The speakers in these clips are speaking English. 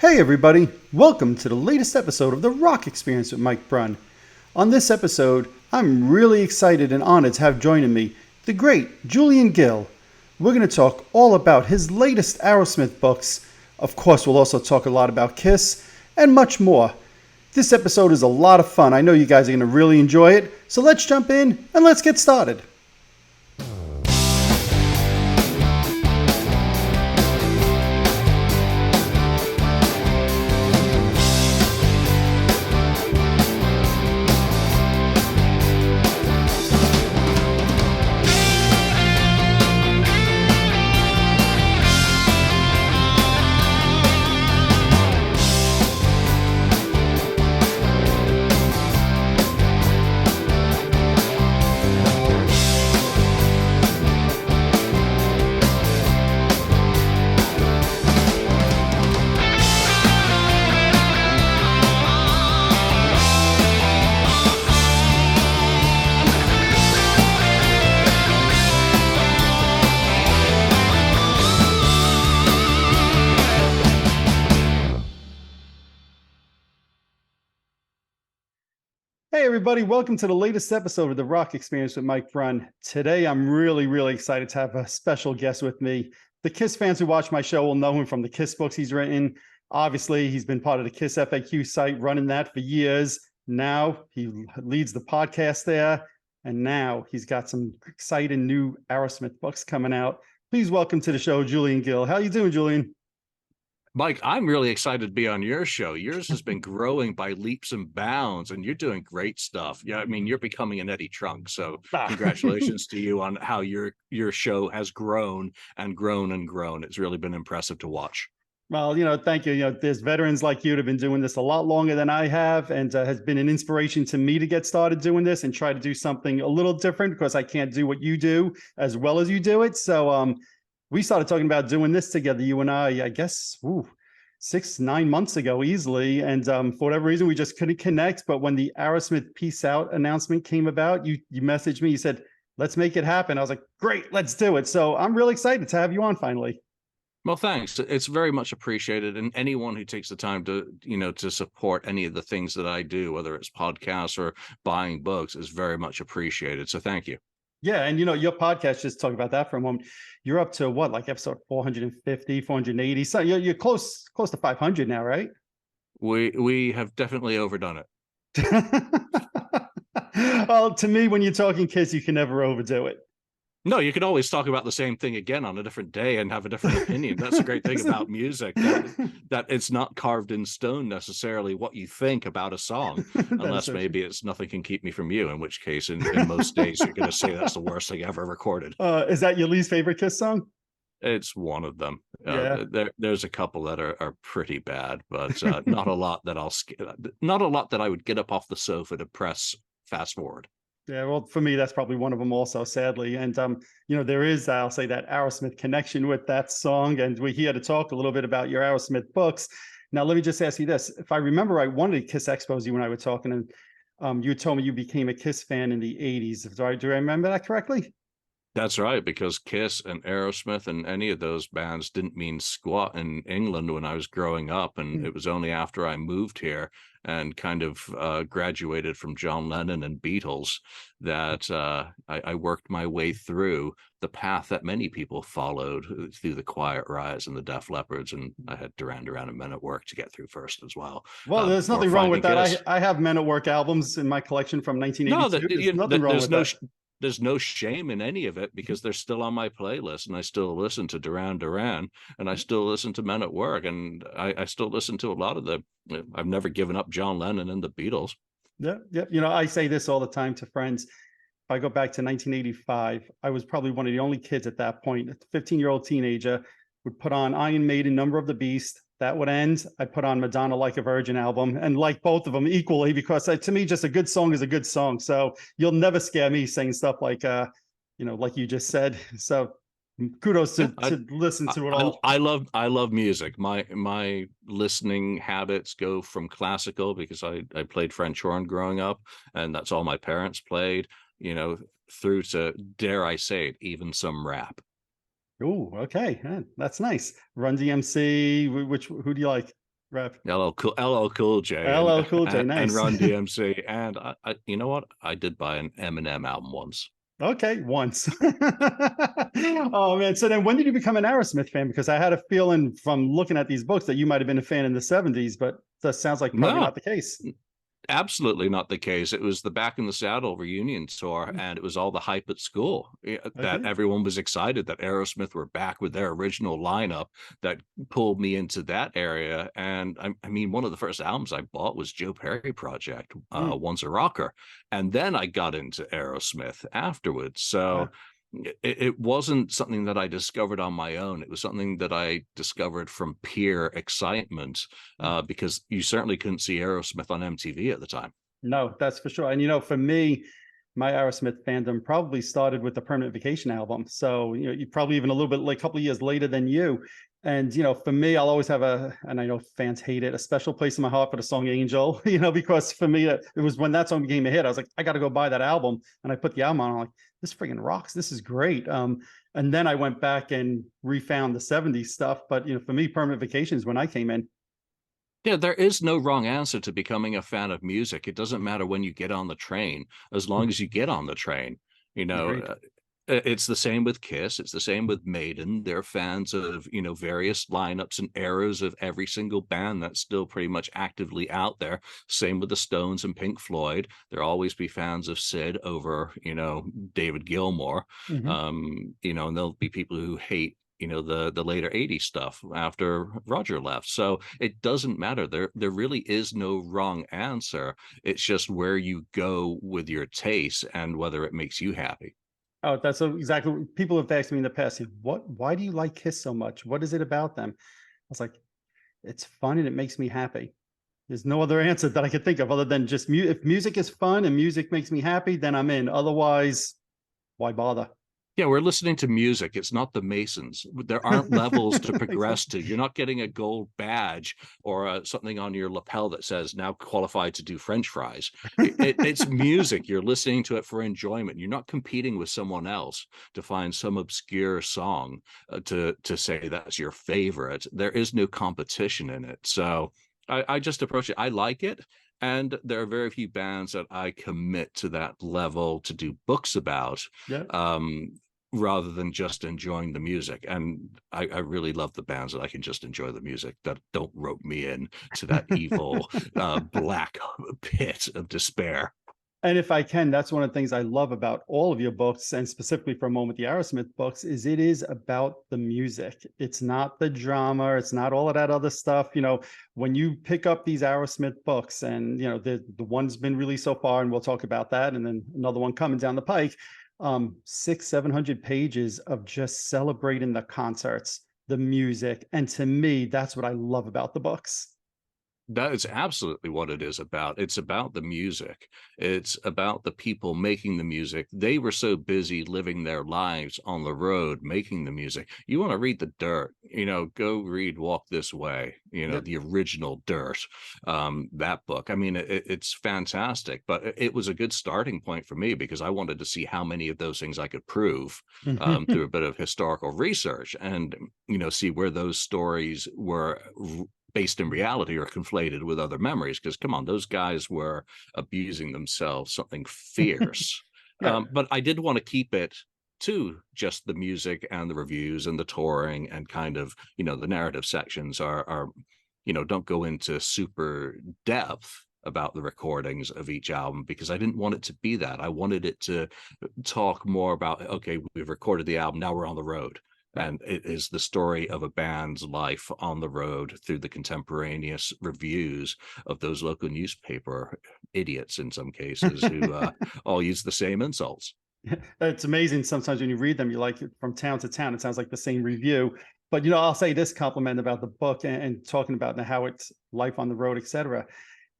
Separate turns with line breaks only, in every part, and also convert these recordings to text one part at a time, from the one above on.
Hey everybody, welcome to the latest episode of the Rock Experience with Mike Brunn. On this episode, I'm really excited and honored to have joining me the great Julian Gill. We're going to talk all about his latest Aerosmith books. Of course, we'll also talk a lot about Kiss and much more. This episode is a lot of fun. I know you guys are going to really enjoy it. So let's jump in and let's get started. Hey everybody, welcome to the latest episode of the Rock Experience with Mike Brunn. Today I'm really excited to have a special guest with me. The Kiss fans who watch my show will know him from the Kiss books he's written. Obviously, he's been part of the KISSFAQ site, running that for years. Now he leads the podcast there, and now he's got some exciting new Aerosmith books coming out. Please welcome to the show, Julian Gill. How you doing, Julian?
Mike, I'm really excited to be on your show. Yours has been growing by leaps and bounds, and you're doing great stuff. Yeah, I mean, you're becoming an Eddie Trunk. So congratulations to you on how your show has grown and grown and grown. It's really been impressive to watch.
Well, thank you. There's veterans like you that have been doing this a lot longer than I have, and has been an inspiration to me to get started doing this and try to do something a little different because I can't do what you do as well as you do it. So we started talking about doing this together, you and I guess, 6-9 months ago easily. And for whatever reason, we just couldn't connect. But when the Aerosmith Peace Out announcement came about, you messaged me, you said, let's make it happen. I was like, great, let's do it. So I'm really excited to have you on finally.
Well, thanks. It's very much appreciated. And anyone who takes the time to, to support any of the things that I do, whether it's podcasts or buying books, is very much appreciated. So thank you.
Yeah. And, your podcast, just talk about that for a moment. You're up to what, like episode 450, 480. So you're close to 500 now, right?
We have definitely overdone it.
Well, to me, when you're talking Kiss, you can never overdo it.
No, you can always talk about the same thing again on a different day and have a different opinion. That's the great thing about music, that it's not carved in stone necessarily what you think about a song, unless maybe it's Nothing Can Keep Me From You, in which case in most days you're going to say that's the worst thing ever recorded.
Is that your least favorite Kiss song?
It's one of them.
Yeah.
There's a couple that are pretty bad, but not a lot that not a lot that I would get up off the sofa to press fast forward.
Yeah, well, for me, that's probably one of them also, sadly. And, there is, I'll say, that Aerosmith connection with that song. And we're here to talk a little bit about your Aerosmith books. Now, let me just ask you this. If I remember right, one of the Kiss Expos you and I were talking, and you told me you became a Kiss fan in the 80s. Do I remember that correctly?
That's right, because Kiss and Aerosmith and any of those bands didn't mean squat in England when I was growing up. And it was only after I moved here and kind of graduated from John Lennon and Beatles that I worked my way through the path that many people followed through the Quiet Riot and the Def Leppards. And I had Duran Duran and Men at Work to get through first as well.
Well, there's nothing wrong with that. I have Men at Work albums in my collection from 1982.
No,
nothing wrong with that.
There's no shame in any of it because they're still on my playlist, and I still listen to Duran Duran, and I still listen to Men at Work, and I still listen to a lot of I've never given up John Lennon and the Beatles.
Yeah. I say this all the time to friends. If I go back to 1985, I was probably one of the only kids at that point, a 15-year-old teenager, would put on Iron Maiden, Number of the Beast. That would end. I put on Madonna Like a Virgin album and like both of them equally because to me, just a good song is a good song. So you'll never scare me saying stuff like, like you just said. So kudos to listen to it all.
I love music. My listening habits go from classical because I played French horn growing up, and that's all my parents played, through to, dare I say it, even some rap.
Oh, okay. That's nice. Run DMC. Who do you like? Rap.
LL Cool J
LL Cool J,
and
nice.
Run DMC. And you know what? I did buy an Eminem album once.
Okay, once. Oh man. So then when did you become an Aerosmith fan? Because I had a feeling from looking at these books that you might have been a fan in the 70s, but that sounds like probably
No,
not the case.
absolutely not the case. It was the Back in the Saddle reunion tour, and it was all the hype at school that
Okay.
everyone was excited that Aerosmith were back with their original lineup that pulled me into that area. And I mean, one of the first albums I bought was Joe Perry Project,
Mm,
Once a Rocker. And then I got into Aerosmith afterwards.
wow.
So it wasn't something that I discovered on my own. It was something that I discovered from peer excitement,
Mm.
because you certainly couldn't see Aerosmith on MTV at the time.
No, that's for sure. And for me, my Aerosmith fandom probably started with the Permanent Vacation album. So, you probably even a little bit like a couple of years later than you. And, for me, I'll always have and I know fans hate it, a special place in my heart for the song Angel, because for me, it was when that song became a hit. I was like, I got to go buy that album. And I put the album on. I'm like, this freaking rocks. This is great. And then I went back and refound the 70s stuff. But, for me, Permanent Vacation is when I came in.
Yeah, there is no wrong answer to becoming a fan of music. It doesn't matter when you get on the train, as long as you get on the train. You know,
Agreed.
it's the same with Kiss. It's the same with Maiden. They're fans of, various lineups and eras of every single band that's still pretty much actively out there. Same with the Stones and Pink Floyd. There'll always be fans of Sid over, David Gilmour.
Mhm.
And there'll be people who hate the later 80s stuff after Roger left. So it doesn't matter. There really is no wrong answer. It's just where you go with your taste and whether it makes you happy.
Oh, that's exactly what people have asked me in the past. Why do you like Kiss so much? What is it about them? I was like, it's fun and it makes me happy. There's no other answer that I could think of other than just if music is fun and music makes me happy, then I'm in. Otherwise, why bother?
Yeah, we're listening to music. It's not the Masons. There aren't levels to progress
Exactly.
to. You're not getting a gold badge or something on your lapel that says now qualified to do French fries. It's music. You're listening to it for enjoyment. You're not competing with someone else to find some obscure song to say that's your favorite. There is no competition in it. So I just approach it. I like it. And there are very few bands that I commit to that level to do books about.
Yeah.
Um, Rather than just enjoying the music. And I really love the bands that I can just enjoy the music, that don't rope me in to that evil black pit of despair.
And if I can, that's one of the things I love about all of your books, and specifically for a moment, the Aerosmith books, is it is about the music. It's not the drama. It's not all of that other stuff. When you pick up these Aerosmith books, and the one's been released so far, and we'll talk about that, and then another one coming down the pike. 600-700 pages of just celebrating the concerts, the music, and to me, that's what I love about the books.
That is absolutely what it is about. It's about the music. It's about the people making the music. They were so busy living their lives on the road making the music. You want to read the dirt, go read Walk This Way,
Yep.
the original Dirt, that book. I mean, it's fantastic, but it was a good starting point for me because I wanted to see how many of those things I could prove through a bit of historical research and, see where those stories were based in reality or conflated with other memories. Because come on, those guys were abusing themselves, something fierce.
Yeah.
But I did want to keep it to just the music and the reviews and the touring and kind of, the narrative sections are don't go into super depth about the recordings of each album because I didn't want it to be that. I wanted it to talk more about, okay, we've recorded the album, now we're on the road.
Right.
And it is the story of a band's life on the road through the contemporaneous reviews of those local newspaper idiots in some cases who all use the same insults.
It's amazing sometimes when you read them, you're like from town to town, it sounds like the same review. But I'll say this compliment about the book and talking about how it's life on the road, etc.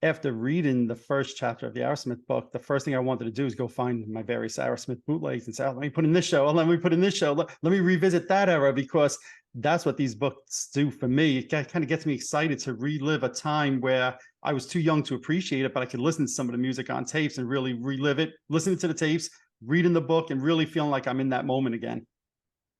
After reading the first chapter of the Aerosmith book, the first thing I wanted to do is go find my various Aerosmith bootlegs and say, oh, let me put in this show. Oh, let me put in this show. Let me revisit that era, because that's what these books do for me. It kind of gets me excited to relive a time where I was too young to appreciate it, but I could listen to some of the music on tapes and really relive it, listening to the tapes, reading the book, and really feeling like I'm in that moment again.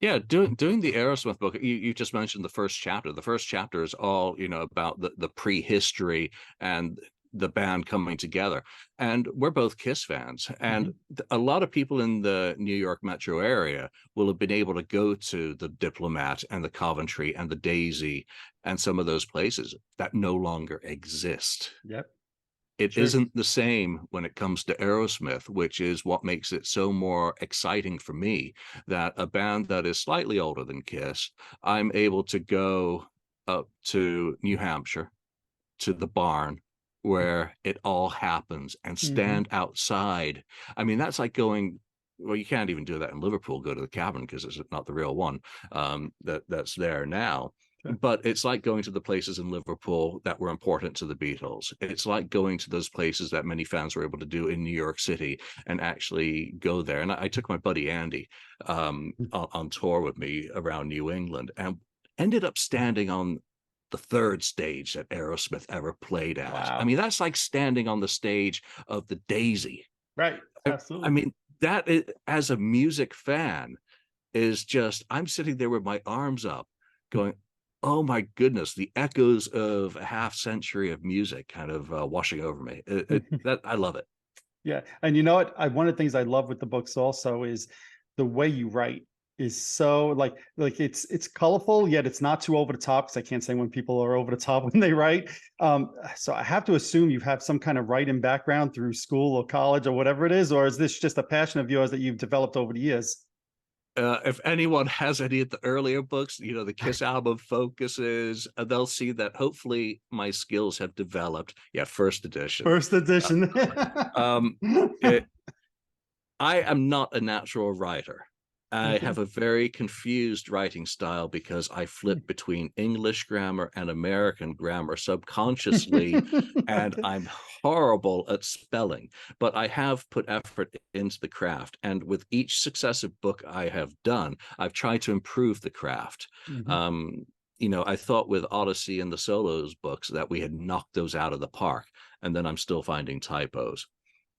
Yeah, doing the Aerosmith book, you just mentioned the first chapter. The first chapter is all, about the prehistory and the band coming together. And we're both Kiss fans. And
Mhm.
a lot of people in the New York metro area will have been able to go to the Diplomat and the Coventry and the Daisy and some of those places that no longer exist.
Yep.
It
True.
isn't the same when it comes to Aerosmith, which is what makes it so more exciting for me, that a band that is slightly older than Kiss, I'm able to go up to New Hampshire, to the barn where it all happens, and
Hmm.
stand outside. I mean, that's like going, well, you can't even do that in Liverpool, go to the Cavern because it's not the real one, that's there now.
Sure.
But it's like going to the places in Liverpool that were important to the Beatles. It's like going to those places that many fans were able to do in New York City and actually go there. And I took my buddy Andy on tour with me around New England, and ended up standing on the third stage that Aerosmith ever played at. I
Wow.
mean, that's like standing on the stage of the Daisy.
Right.
I
Absolutely.
mean, that is, as a music fan, is just, I'm sitting there with my arms up going, oh my goodness, the echoes of a half century of music kind of washing over me. That I love it.
Yeah, and you know what? One of the things I love with the books also is the way you write is so it's colorful, yet it's not too over the top. Because I can't say when people are over the top when they write. So I have to assume you have some kind of writing background through school or college or whatever it is, or is this just a passion of yours that you've developed over the years?
If anyone has any of the earlier books, the Kiss album focuses, they'll see that hopefully my skills have developed. Yeah, first edition.
First
Uh,
edition.
um, it, I am not a natural writer. I
Okay.
have a very confused writing style because I flip between English grammar and American grammar subconsciously, and
Okay.
I'm horrible at spelling. But I have put effort into the craft, and with each successive book I have done, I've tried to improve the craft.
Mhm.
Um, I thought with Odyssey and the Solos books that we had knocked those out of the park, and then I'm still finding typos.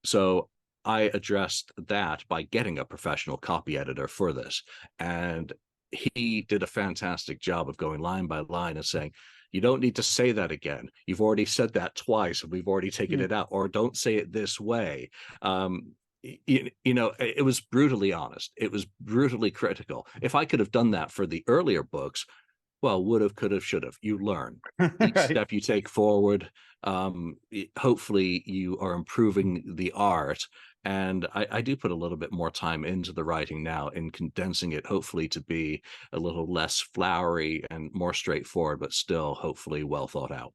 So I addressed that by getting a professional copy editor for this. And he did a fantastic job of going line by line and saying, you don't need to say that again. You've already said that twice and we've already taken
Mm.
it out, or don't say it this way. It was brutally honest. It was brutally critical. If I could have done that for the earlier books, well, would have, could have, should have. You learn each
Right.
step you take forward. Hopefully, you are improving the art. And I do put a little bit more time into the writing now in condensing it, hopefully, to be a little less flowery and more straightforward, but still hopefully well thought out.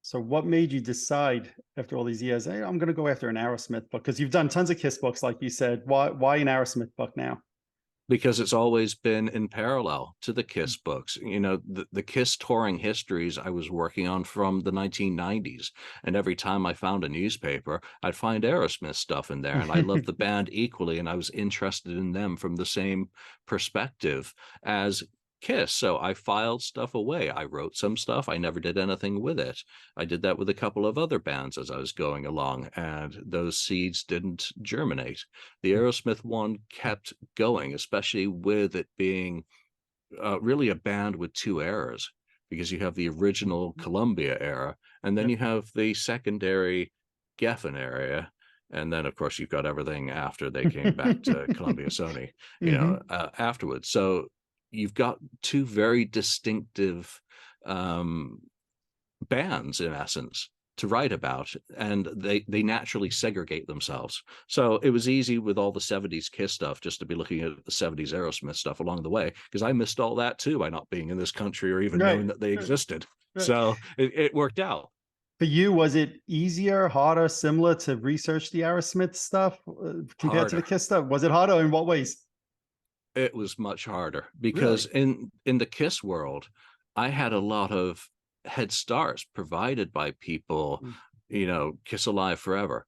So what made you decide after all these years, hey, I'm going to go after an Aerosmith book? Because you've done tons of Kiss books, like you said. Why an Aerosmith book now?
Because it's always been in parallel to the
Mm.
Kiss books. The Kiss touring histories I was working on from the 1990s. And every time I found a newspaper, I'd find Aerosmith stuff in there. And I loved the band equally. And I was interested in them from the same perspective as Kiss. So I filed stuff away. I wrote some stuff. I never did anything with it. I did that with a couple of other bands as I was going along, and those seeds didn't germinate. The Aerosmith one kept going, especially with it being really a band with two eras, because you have the original Columbia era, and then
Yep.
you have the secondary Geffen area. And then, of course, you've got everything after they came back to Columbia Sony,
Hmm.
afterwards. So you've got two very distinctive um, bands in essence to write about, and they naturally segregate themselves. So it was easy with all the 70s Kiss stuff just to be looking at the 70s Aerosmith stuff along the way, because I missed all that too by not being in this country or even
Right.
knowing that they
Right.
existed.
Right.
So it worked out.
For you, was it easier, harder, similar to research the Aerosmith stuff compared to the
Harder.
Kiss stuff? Was it harder in what ways?
It was much harder because
Really?
in the Kiss world, I had a lot of head starts provided by people.
Mm.
Kiss Alive Forever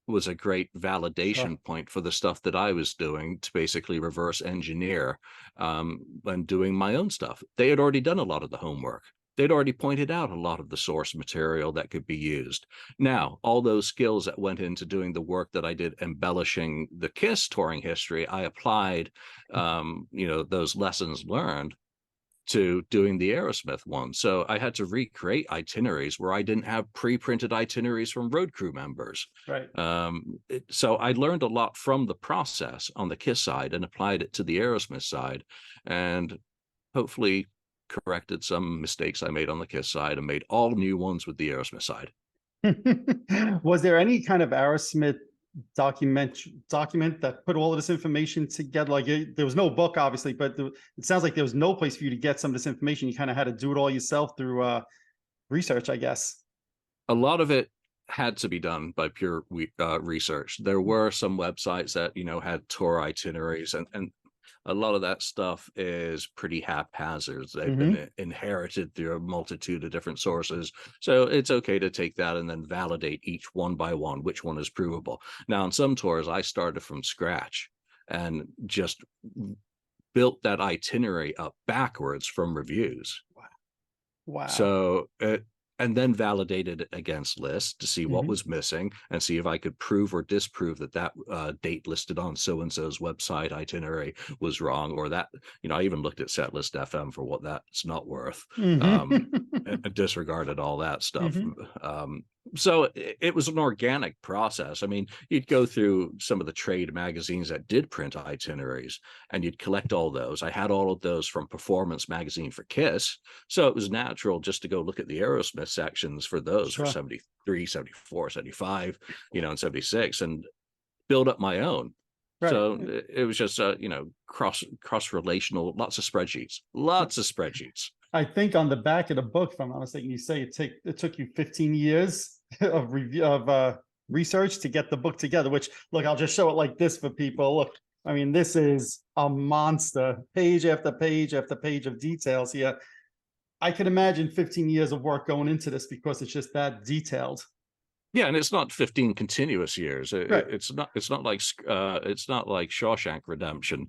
was a great
Sure.
validation point for the stuff that I was doing to basically reverse engineer when doing my own stuff. They had already done a lot of the homework. they'd already pointed out a lot of the source material that could be used. Now, all those skills that went into doing the work that I did embellishing the Kiss touring history, I applied, those lessons learned to doing the Aerosmith one. So I had to recreate itineraries where I didn't have pre-printed itineraries from road crew members.
Right.
So I learned a lot from the process on the Kiss side and applied it to the Aerosmith side, and hopefully corrected some mistakes I made on the Kiss side and made all new ones with the Aerosmith side.
Was there any kind of Aerosmith document that put all of this information together? Like there was no book, obviously, but it sounds like there was no place for you to get some of this information. You kind of had to do it all yourself through research, I guess.
A lot of it had to be done by pure research. There were some websites that, had tour itineraries, and a lot of that stuff is pretty haphazard. They've been inherited through a multitude of different sources. So it's okay to take that and then validate each one by one, which one is provable. Now, on some tours, I started from scratch and just built that itinerary up backwards from reviews.
Wow.
So and then validated it against lists to see what was missing and see if I could prove or disprove that date listed on so-and-so's website itinerary was wrong, or that, I even looked at Setlist FM for what that's not worth, and disregarded all that stuff. So it was an organic process. I mean, you'd go through some of the trade magazines that did print itineraries, and you'd collect all those. I had all of those from Performance Magazine for Kiss. So it was natural just to go look at the Aerosmith sections for those for 73, 74, 75, and 76, and build up my own. Right. So it was just, cross relational, lots of spreadsheets.
I think on the back of the book, if I'm not mistaken, you say it took you 15 years of research to get the book together, which, look, I'll just show it like this for people. Look, I mean, this is a monster, page after page after page of details here. I can imagine 15 years of work going into this because it's just that detailed.
Yeah, and it's not 15 continuous years.
Right.
It's not like Shawshank Redemption,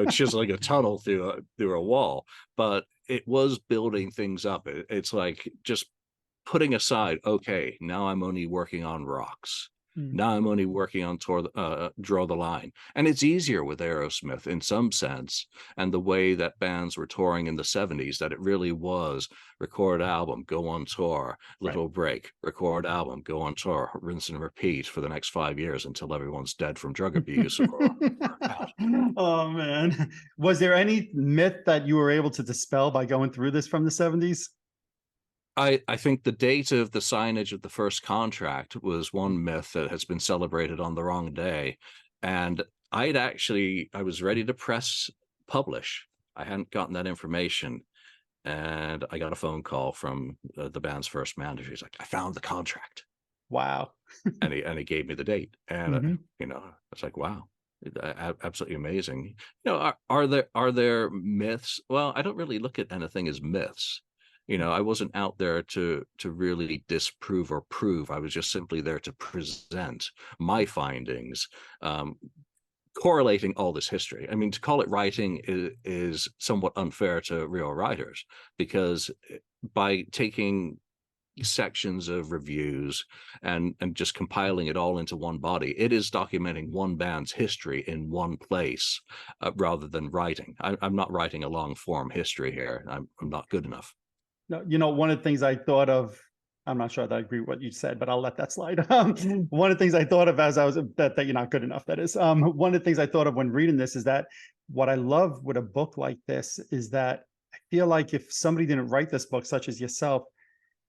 chiseling a tunnel through a wall. But it was building things up. It's like just putting aside, okay, now I'm only working on rocks. Now I'm only working on Draw the Line. And it's easier with Aerosmith in some sense, and the way that bands were touring in the 70s, that it really was record album, go on tour, little break, record album, go on tour, rinse and repeat for the next 5 years until everyone's dead from drug abuse.
Oh, man. Was there any myth that you were able to dispel by going through this from the 70s?
I think the date of the signage of the first contract was one myth that has been celebrated on the wrong day. And I was ready to press publish. I hadn't gotten that information. And I got a phone call from the band's first manager. He's like, I found the contract.
Wow.
and he gave me the date. And, it's like, wow. Absolutely amazing. Are there myths? Well, I don't really look at anything as myths. I wasn't out there to really disprove or prove. I was just simply there to present my findings, correlating all this history. I mean, to call it writing is somewhat unfair to real writers, because by taking sections of reviews and just compiling it all into one body, it is documenting one band's history in one place, rather than writing. I'm not writing a long form history here. I'm not good of.
No, one of the things I thought of, I'm not sure that I agree with what you said, but I'll let that slide. One of the things I thought of as I was, that you're not good enough, that is. One of the things I thought of when reading this is that what I love with a book like this is that I feel like if somebody didn't write this book, such as yourself,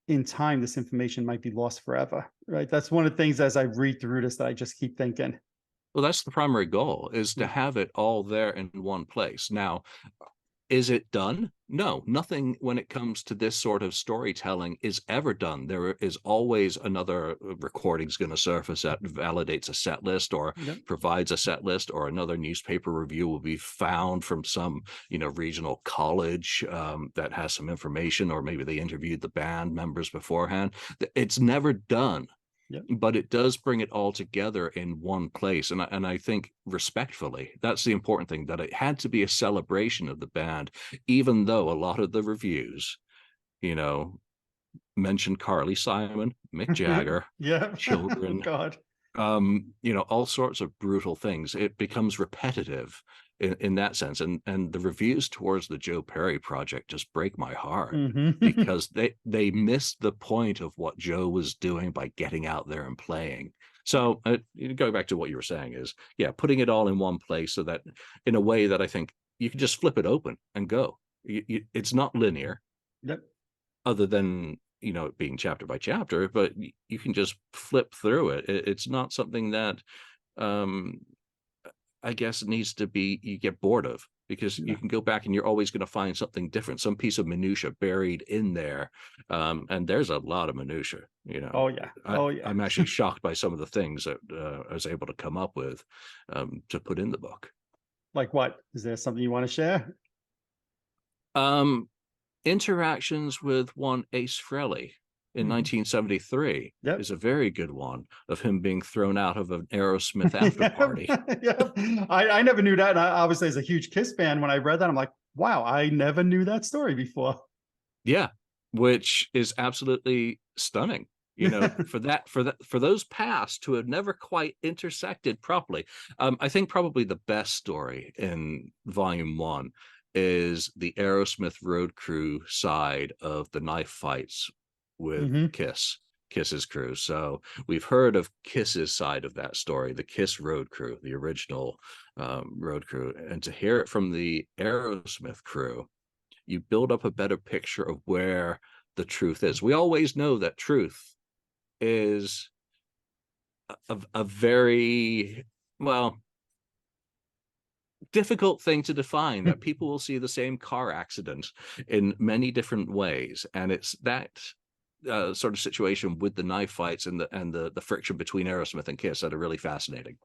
in time, this information might be lost forever, right? That's one of the things as I read through this that I just keep thinking.
Well, that's the primary goal, is to have it all there in one place. Now, is it done? No, nothing when it comes to this sort of storytelling is ever done. There is always another recording's going to surface that validates a set list or provides a set list, or another newspaper review will be found from some, regional college that has some information, or maybe they interviewed the band members beforehand. It's never done. Yep. But it does bring it all together in one place. And I think respectfully, that's the important thing, that it had to be a celebration of the band, even though a lot of the reviews you know, mention Carly Simon, Mick Jagger,
Yeah. Oh,
children,
God.
you know, all sorts of brutal things. It becomes repetitive in that sense. And the reviews towards the Joe Perry project just break my heart
Hmm.
because they missed the point of what Joe was doing by getting out there and playing. So going back to what you were saying is, yeah, putting it all in one place so that in a way that I think you can just flip it open and go. It's not linear
Yep.
other than, you know, it being chapter by chapter, but you can just flip through it. It's not something that um I guess needs to be you get bored of, because you
No.
can go back and you're always going to find something different, some piece of minutia buried in there. And there's a lot of minutia, you know.
Oh, yeah. Oh, yeah.
I'm actually shocked by some of the things that I was able to come up with to put in the book.
Like what? Is there something you want to share?
um Interactions with one Ace Frehley in
Mhm.
1973
Yep.
is a very good one, of him being thrown out of an Aerosmith after
Yeah,
party.
yeah. I never knew that. And I obviously, as a huge Kiss fan, when I read that, I'm like, wow, I never knew that story before.
Yeah, which is absolutely stunning. You know, for those past who have never quite intersected properly. I think probably the best story in volume one is the Aerosmith road crew side of the knife fights with
Hmm.
Kiss's crew. So we've heard of Kiss's side of that story, the Kiss road crew, the original road crew, and to hear it from the Aerosmith crew, you build up a better picture of where the truth is. We always know that truth is a very, well, difficult thing to define, that people will see the same car accident in many different ways. And it's that sort of situation with the knife fights and the friction between Aerosmith and Kiss that are really fascinating.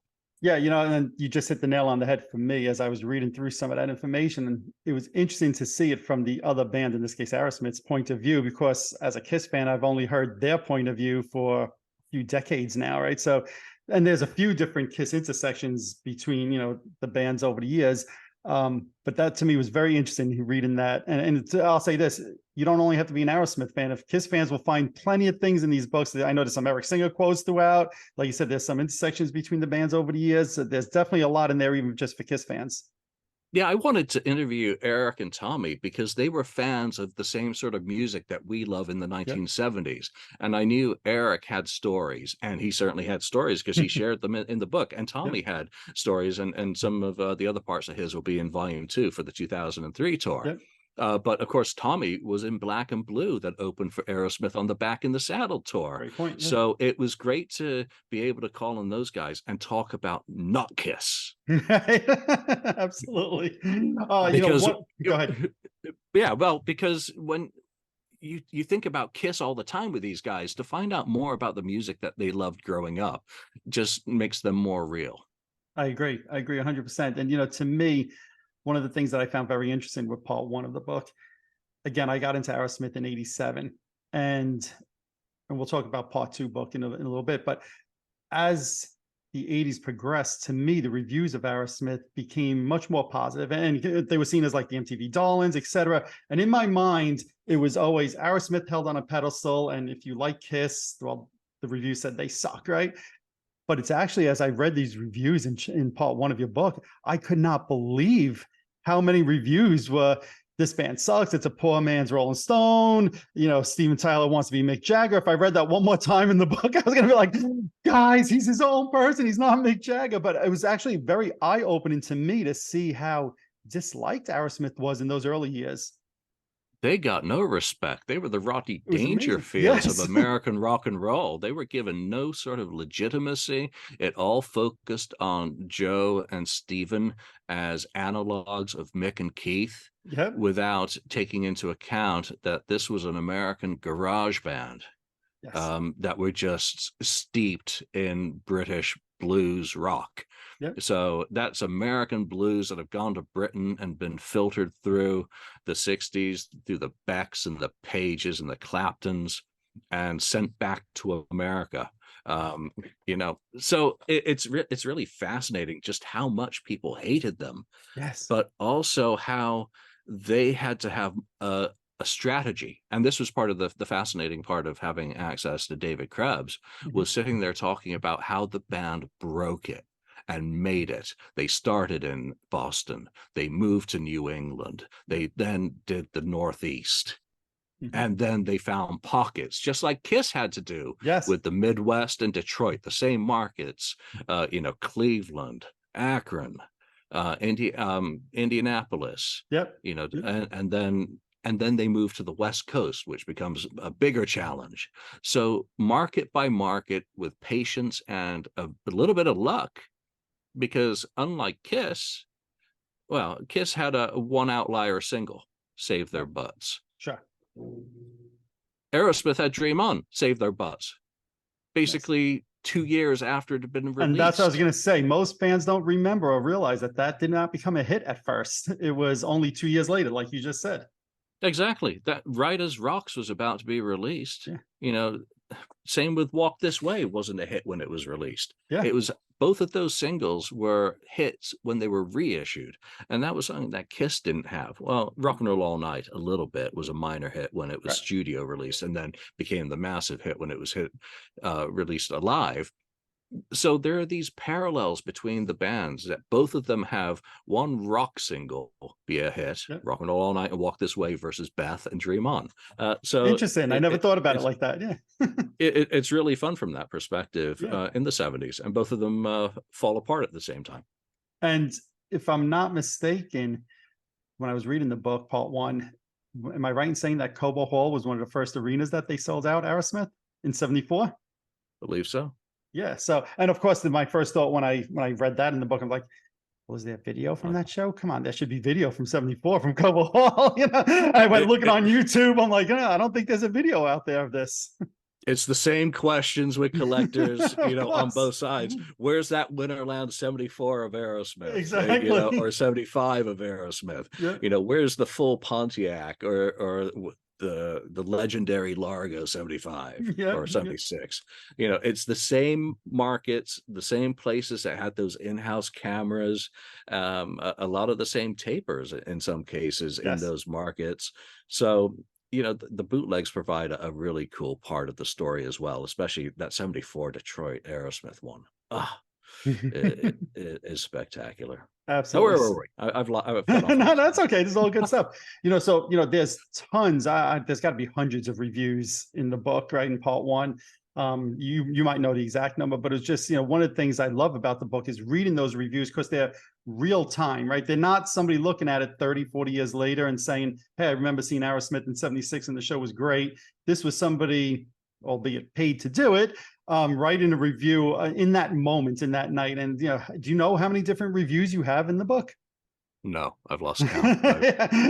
Yeah, and you just hit the nail on the head for me as I was reading through some of that information. And it was interesting to see it from the other band, in this case, Aerosmith's point of view, because as a Kiss fan, I've only heard their point of view for a few decades now, right? So, and there's a few different Kiss intersections between, the bands over the years. But that to me was very interesting reading that. And I'll say this, you don't only have to be an Aerosmith fan. If Kiss fans will find plenty of things in these books. I know there's some Eric Singer quotes throughout. Like you said, there's some intersections between the bands over the years. So there's definitely a lot in there, even just for Kiss fans.
Yeah, I wanted to interview Eric and Tommy because they were fans of the same sort of music that we love in the
Yep.
1970s. And I knew Eric had stories, and he certainly had stories because he shared them in the book. And
Yep.
Tommy had stories, and some of the other parts of his will be in volume two for the 2003 tour.
Yep.
But of course, Tommy was in Black and Blue that opened for Aerosmith on the Back in the Saddle tour.
Great point. Yeah.
So it was great to be able to call on those guys and talk about not Kiss.
Absolutely.
Because
What? Go ahead.
yeah, well, because when you think about Kiss all the time with these guys, to find out more about the music that they loved growing up just makes them more real.
I agree. I agree 100%. And, to me, one of the things that I found very interesting with part one of the book, again, I got into Aerosmith in 87, and we'll talk about part two book in a little bit. But as the 80s progressed, to me, the reviews of Aerosmith became much more positive, and they were seen as like the MTV darlings, etc. And in my mind, it was always Aerosmith held on a pedestal. And if you like Kiss, well, the review said they suck, right? But it's actually, as I read these reviews in part one of your book, I could not believe how many reviews were, this band sucks, it's a poor man's Rolling Stone, Steven Tyler wants to be Mick Jagger. If I read that one more time in the book, I was going to be like, guys, he's his own person, he's not Mick Jagger. But it was actually very eye-opening to me to see how disliked Aerosmith was in those early years.
They got no respect. They were the Rodney
It was amazing.
Dangerfields of
Yes.
American rock and roll. They were given no sort of legitimacy. It all focused on Joe and Stephen as analogs of Mick and Keith,
Yep.
without taking into account that this was an American garage band
Yes.
that were just steeped in British blues rock.
Yep.
So that's American blues that have gone to Britain and been filtered through the 60s, through the Becks and the Pages and the Claptons, and sent back to America. So it's really fascinating just how much people hated them,
Yes.
but also how they had to have a strategy. And this was part of the fascinating part of having access to David Krebs, was sitting there talking about how the band broke it and made it. They started in Boston. They moved to New England. They then did the Northeast. And then they found pockets, just like Kiss had to do
Yes.
with the Midwest and Detroit, the same markets, Cleveland, Akron, Indianapolis,
Yep.
and then they move to the West Coast, which becomes a bigger challenge. So market by market, with patience and a little bit of luck, because unlike Kiss, well, Kiss had a one outlier single, Save Their Butts.
Sure.
Aerosmith had Dream On, Save Their Butts, basically 2 years after it had been released.
And that's what I was going to say. Most fans don't remember or realize that did not become a hit at first. It was only 2 years later, like you just said.
Exactly. That right as Rocks was about to be released.
Yeah.
Same with Walk This Way wasn't a hit when it was released.
Yeah.
It was, both of those singles were hits when they were reissued. And that was something that Kiss didn't have. Well, Rock and Roll All Night, a little bit, was a minor hit when it was studio released, and then became the massive hit when it was released live. So there are these parallels between the bands, that both of them have one rock single be a hit, Rock and Roll All Night and Walk This Way, versus Beth and Dream On. So
interesting. I never thought about it like that. Yeah.
It's really fun from that perspective in the 70s, and both of them fall apart at the same time.
And if I'm not mistaken, when I was reading the book, part one, am I right in saying that Cobo Hall was one of the first arenas that they sold out, Aerosmith, in 74?
Believe so.
Yeah. So, and of course, my first thought when I read that in the book, I'm like, was there video from that show? Come on, there should be video from 74 from Cobo Hall. I went looking on YouTube. I'm like, I don't think there's a video out there of this.
It's the same questions with collectors, on both sides. Where's that Winterland 74 of Aerosmith?
Exactly.
Or 75 of Aerosmith? Yeah. Where's the full Pontiac or the legendary Largo 75 or 76? It's the same markets, the same places that had those in-house cameras, a lot of the same tapers in some cases in those markets. So the bootlegs provide a really cool part of the story as well, especially that 74 Detroit Aerosmith one. It is spectacular.
Absolutely.
Where were we? I've
no, that's okay. This is all good stuff. So there's tons. There's got to be hundreds of reviews in the book, right? In part one. You might know the exact number, but it's just, one of the things I love about the book is reading those reviews, because they're real time, right? They're not somebody looking at it 30, 40 years later and saying, hey, I remember seeing Aerosmith in 76 and the show was great. This was somebody, albeit paid to do it, writing a review in that moment, in that night. And, do you know how many different reviews you have in the book?
No, I've lost count.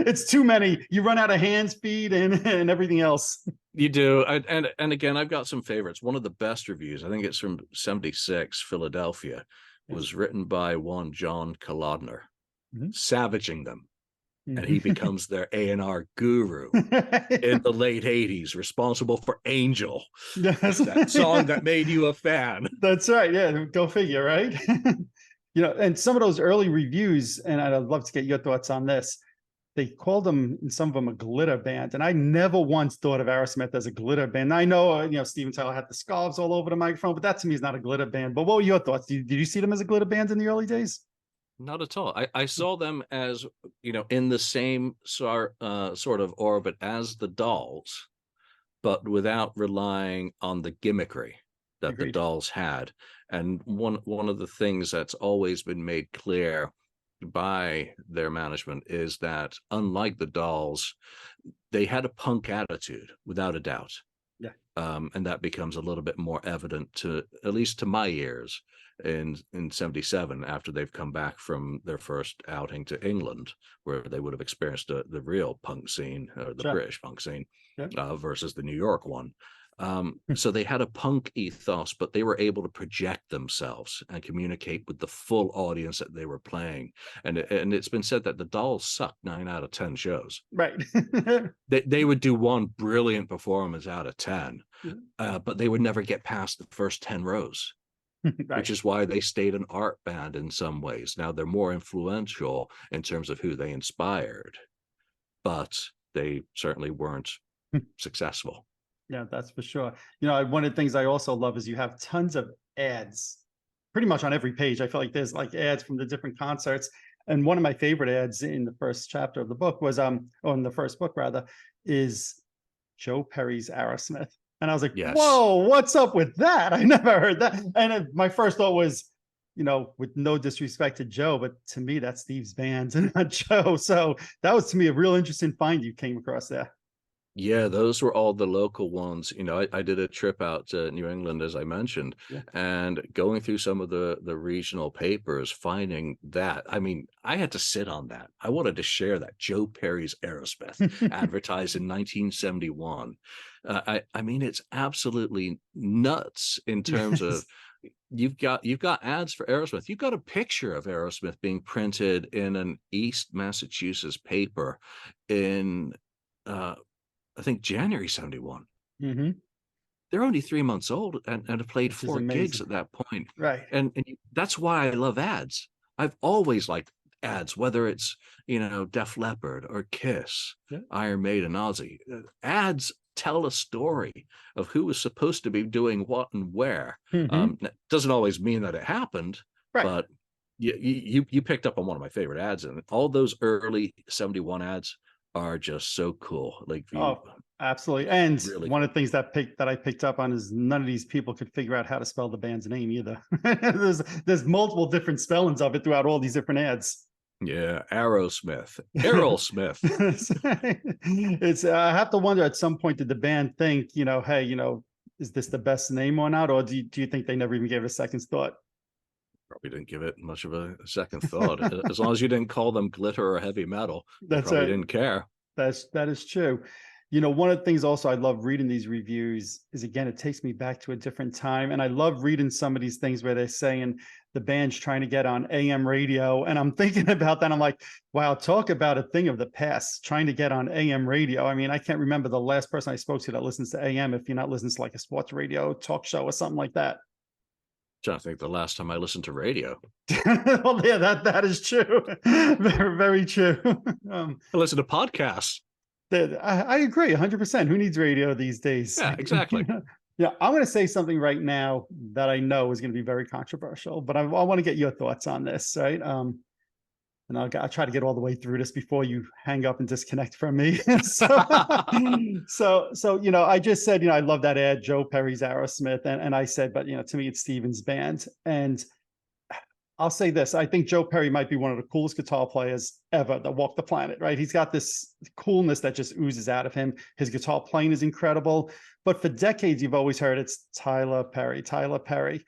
It's too many. You run out of hand speed and everything else.
You do. And again, I've got some favorites. One of the best reviews, I think it's from 76, Philadelphia, was written by one John Kolodner, savaging them. And he becomes their A&R guru in the late 80s, responsible for Angel.
Yes.
That song that made you a fan.
That's right. Yeah, go figure, right? And some of those early reviews, and I'd love to get your thoughts on this, they called them, some of them, a glitter band. And I never once thought of Aerosmith as a glitter band. I know, Steven Tyler had the scarves all over the microphone, but that to me is not a glitter band. But what were your thoughts? Did you see them as a glitter band in the early days?
Not at all. I saw them as, in the same sort of orbit as the Dolls, but without relying on the gimmickry that
Agreed.
The Dolls had. And one of the things that's always been made clear by their management is that, unlike the Dolls, they had a punk attitude, without a doubt.
Yeah.
And that becomes a little bit more evident, to at least to my ears, in 77, after they've come back from their first outing to England, where they would have experienced the real punk scene, or the British punk scene, versus the New York one. So they had a punk ethos, but they were able to project themselves and communicate with the full audience that they were playing. And it's been said that the Dolls sucked 9 out of 10 shows.
Right.
They would do one brilliant performance out of 10, but they would never get past the first 10 rows. Right. Which is why they stayed an art band in some ways. Now they're more influential in terms of who they inspired, but they certainly weren't successful.
Yeah, that's for sure. One of the things I also love is you have tons of ads pretty much on every page. I feel like there's like ads from the different concerts. And one of my favorite ads in the first chapter of the book was or in the first book rather, is Joe Perry's Aerosmith. And I was like,
Yes.
whoa, what's up with that? I never heard that. And my first thought was, with no disrespect to Joe, but to me, that's Steve's band and not Joe. So that was to me a real interesting find you came across there.
Yeah, those were all the local ones. I did a trip out to New England, as I mentioned,
Yeah.
and going through some of the regional papers, finding that, I mean, I had to sit on that. I wanted to share that Joe Perry's Aerosmith advertised in 1971. I mean, it's absolutely nuts in terms of you've got ads for Aerosmith. You've got a picture of Aerosmith being printed in an East Massachusetts paper in I think January 71.
Mm-hmm.
They're only 3 months old and have played
Which is
4 gigs
amazing.
at that point.
Right.
And that's why I love ads. I've always liked ads, whether it's, Def Leppard or Kiss,
Yeah.
Iron Maiden, Ozzy. Ads tell a story of who was supposed to be doing what and where.
Mm-hmm.
That doesn't always mean that it happened,
Right.
but you picked up on one of my favorite ads, and all those early 71 ads are just so cool. Like,
Oh, absolutely. And
really,
one of the things that I picked up on is none of these people could figure out how to spell the band's name either. there's multiple different spellings of it throughout all these different ads.
yeah, Aerosmith.
It's I have to wonder at some point, did the band think, hey, is this the best name or not? Or do you think they never even gave it a second thought?
Probably didn't give it much of a second thought. As long as you didn't call them glitter or heavy metal, they
That's
probably
right.
didn't care.
That is true. One of the things also I love reading these reviews is, again, it takes me back to a different time. And I love reading some of these things where they're saying the band's trying to get on AM radio. And I'm thinking about that. I'm like, wow, talk about a thing of the past, trying to get on AM radio. I mean, I can't remember the last person I spoke to that listens to AM if you're not listening to like a sports radio talk show or something like that.
Trying to think the last time I listened to radio.
Well, yeah, that is true. Very, very true.
I listen to podcasts.
I agree 100%. Who needs radio these days?
Yeah, exactly.
Yeah, I'm going to say something right now that I know is going to be very controversial, but I want to get your thoughts on this, right? And I'll try to get all the way through this before you hang up and disconnect from me. So I just said, I love that ad, Joe Perry's Aerosmith, and I said, but to me, it's Steven's band, and I'll say this: I think Joe Perry might be one of the coolest guitar players ever that walked the planet. Right? He's got this coolness that just oozes out of him. His guitar playing is incredible, but for decades, you've always heard it's Tyler Perry, Tyler Perry.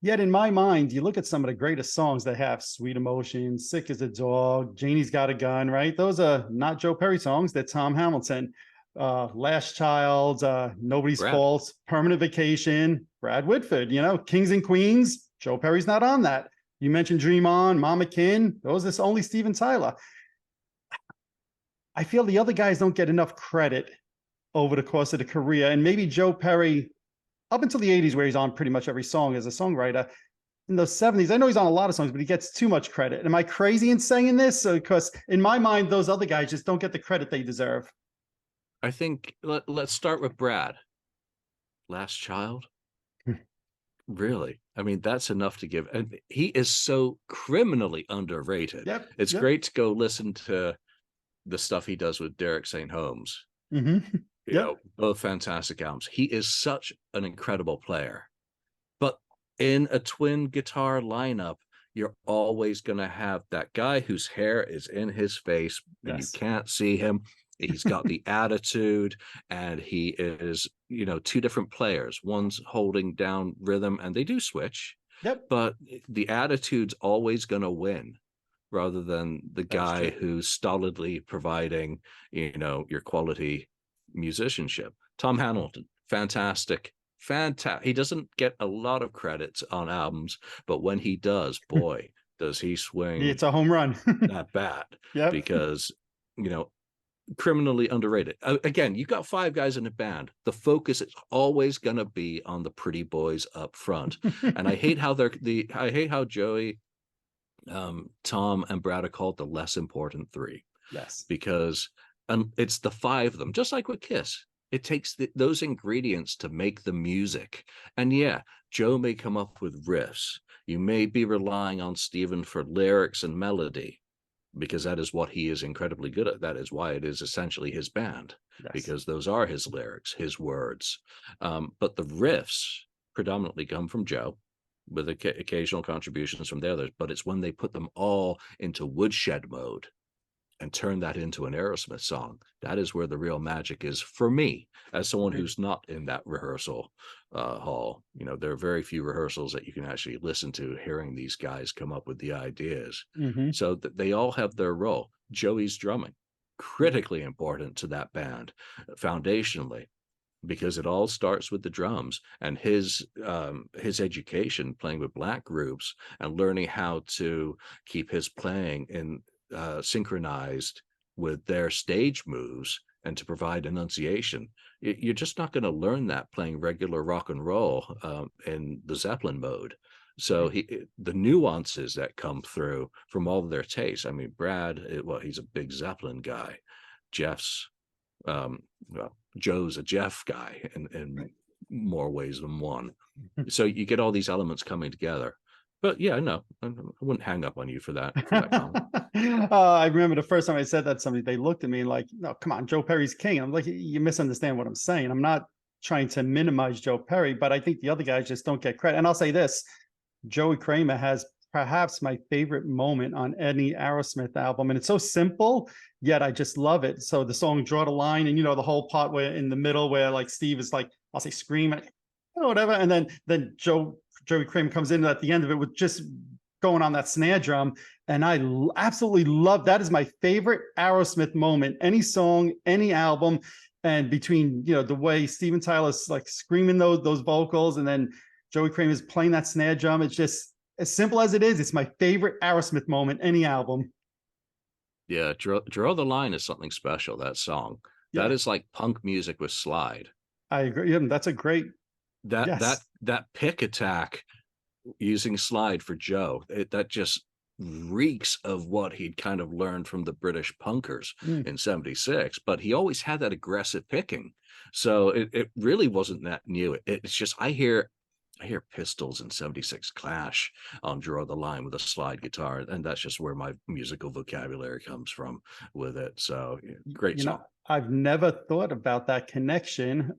Yet in my mind, you look at some of the greatest songs they have, Sweet Emotion, Sick as a Dog, Janie's Got a Gun, right? Those are not Joe Perry songs, they're Tom Hamilton. Last Child, Nobody's Fault, Permanent Vacation, Brad Whitford, Kings and Queens, Joe Perry's not on that. You mentioned Dream On, Mama Kin, those are only Steven Tyler. I feel the other guys don't get enough credit over the course of the career, and maybe Joe Perry, up until the 80s, where he's on pretty much every song as a songwriter, in the 70s, I know he's on a lot of songs, but he gets too much credit. Am I crazy in saying this? Because in my mind, those other guys just don't get the credit they deserve.
I think let's start with Brad. Last Child. Really? I mean, that's enough to give. And he is so criminally underrated.
Yep.
It's great to go listen to the stuff he does with Derek St. Holmes.
Mm-hmm.
You know, both fantastic albums. He is such an incredible player. But in a twin guitar lineup, you're always going to have that guy whose hair is in his face and you can't see him. He's got the attitude, and he is, two different players. One's holding down rhythm, and they do switch.
Yep.
But the attitude's always going to win, rather than the guy who's stolidly providing, your quality musicianship. Tom Hamilton, fantastic. He doesn't get a lot of credits on albums, but when he does, boy, does he swing.
It's a home run.
That bat.
Yep.
Because, criminally underrated. Again, you've got 5 guys in a band. The focus is always going to be on the pretty boys up front. And I hate how I hate how Joey, Tom, and Brad are called the less important 3.
Yes.
Because And it's the five of them, just like with Kiss. It takes those ingredients to make the music. And yeah, Joe may come up with riffs. You may be relying on Stephen for lyrics and melody, because that is what he is incredibly good at. That is why it is essentially his band,
Yes.
because those are his lyrics, his words. But the riffs predominantly come from Joe, with occasional contributions from the others. But it's when they put them all into woodshed mode and turn that into an Aerosmith song, that is where the real magic is for me, as someone who's not in that rehearsal hall. You know, there are very few rehearsals that you can actually listen to, hearing these guys come up with the ideas. So that they all have their role. Joey's drumming, critically important to that band, foundationally, because it all starts with the drums, and his education playing with black groups and learning how to keep his playing in synchronized with their stage moves and to provide enunciation. You're just not going to learn that playing regular rock and roll in the Zeppelin mode. So the nuances that come through from all of their tastes. I mean, Brad, well, he's a big Zeppelin guy. Jeff's, well, Joe's a Jeff guy in more ways than one. So you get all these elements coming together. But yeah, no, I wouldn't hang up on you for that comment.
I remember the first time I said that to somebody, they looked at me like, no, come on, Joe Perry's king. I'm like, you misunderstand what I'm saying. I'm not trying to minimize Joe Perry, but I think the other guys just don't get credit. And I'll say this, Joey Kramer has perhaps my favorite moment on any Aerosmith album. And it's so simple, yet I just love it. So the song Draw the Line, and, you know, the whole part where in the middle where like Steve is like, I'll say screaming, or whatever. And then Joey Kramer comes in at the end of it with just going on that snare drum. And I absolutely love that. Is my favorite Aerosmith moment, any song, any album. And between, you know, the way Steven Tyler's like screaming those vocals, and then Joey Kramer's playing that snare drum, it's just as simple as it is. It's my favorite Aerosmith moment, any album.
Yeah, Draw the Line is something special, that song.
Yeah.
That is like punk music with slide.
I agree. Yeah, that's a great,
that pick attack using slide for Joe, that just reeks of what he'd kind of learned from the British punkers in 76, but he always had that aggressive picking. So it really wasn't that new. It's just, I hear Pistols in 76 Clash on Draw the Line with a slide guitar, and that's just where my musical vocabulary comes from with it. So great song.
I've never thought about that connection.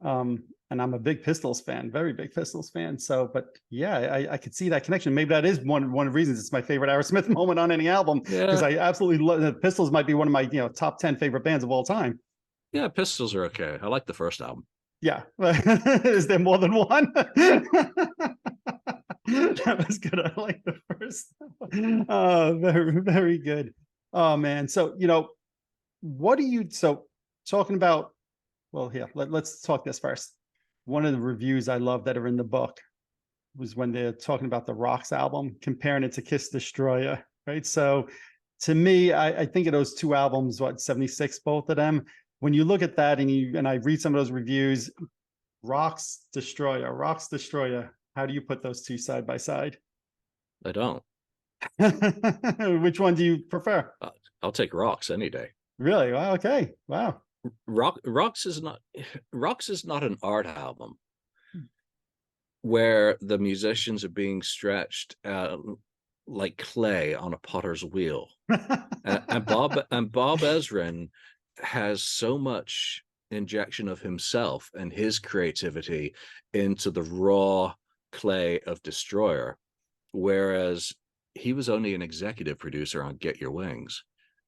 And I'm a big Pistols fan, very big Pistols fan. So, but yeah, I could see that connection. Maybe that is one of the reasons it's my favorite Aerosmith moment on any album, because I absolutely love the Pistols. Might be one of my top 10 favorite bands of all time.
Yeah, Pistols are okay. I like the first album.
Yeah. Is there more than one? That was good. I like the first. Oh, very, very good. Oh man. So, you know, what do you, so talking about, well, here, let's talk this first. One of the reviews I love that are in the book was when they're talking about the Rocks album, comparing it to Kiss Destroyer, right? So to me, I think of those two albums, what, 76, both of them. When you look at that and I read some of those reviews, Rocks Destroyer, how do you put those two side by side?
I don't.
Which one do you prefer?
I'll take Rocks any day.
Really? Wow. Okay. Wow.
Rocks is not an art album where the musicians are being stretched like clay on a potter's wheel. and Bob Ezrin has so much injection of himself and his creativity into the raw clay of Destroyer, whereas he was only an executive producer on Get Your Wings.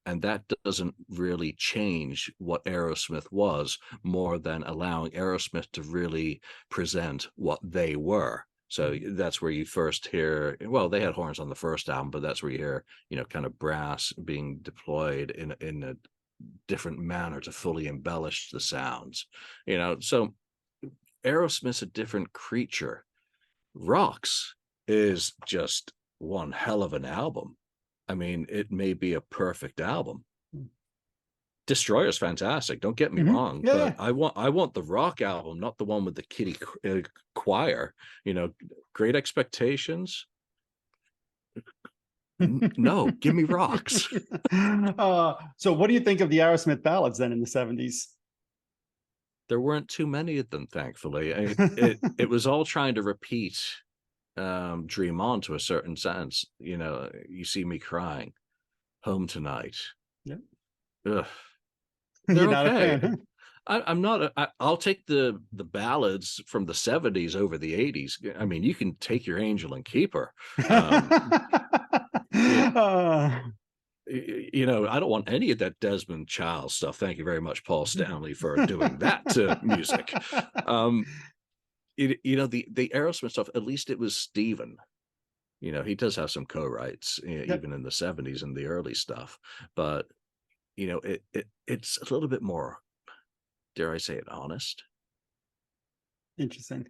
And that doesn't really change what Aerosmith was, more than allowing Aerosmith to really present what they were. So that's where you first hear, well, they had horns on the first album, but that's where you hear, you know, kind of brass being deployed in a different manner to fully embellish the sounds, you know. So Aerosmith's a different creature. Rocks is just one hell of an album. I mean, it may be a perfect album. Destroyer's fantastic, don't get me wrong, but I want the Rock album, not the one with the kiddie choir. You know, Great Expectations, No, give me rocks.
So what do you think of the Aerosmith ballads then in the 70s?
There weren't too many of them, thankfully. It was all trying to repeat Dream On to a certain sense. You know, You See Me Crying, Home Tonight.
Yep.
Ugh,
You're
they're
not a
okay.
fan,
I'm not. I'll take the ballads from the '70s over the '80s. I mean, you can take your Angel and keep her. You,
huh?
I don't want any of that Desmond Child stuff. Thank you very much, Paul Stanley, for doing that to music. The Aerosmith stuff. At least it was Steven. He does have some co-writes,
Yep.
even in the '70s and the early stuff. But it's a little bit more, dare I say it, honest.
Interesting.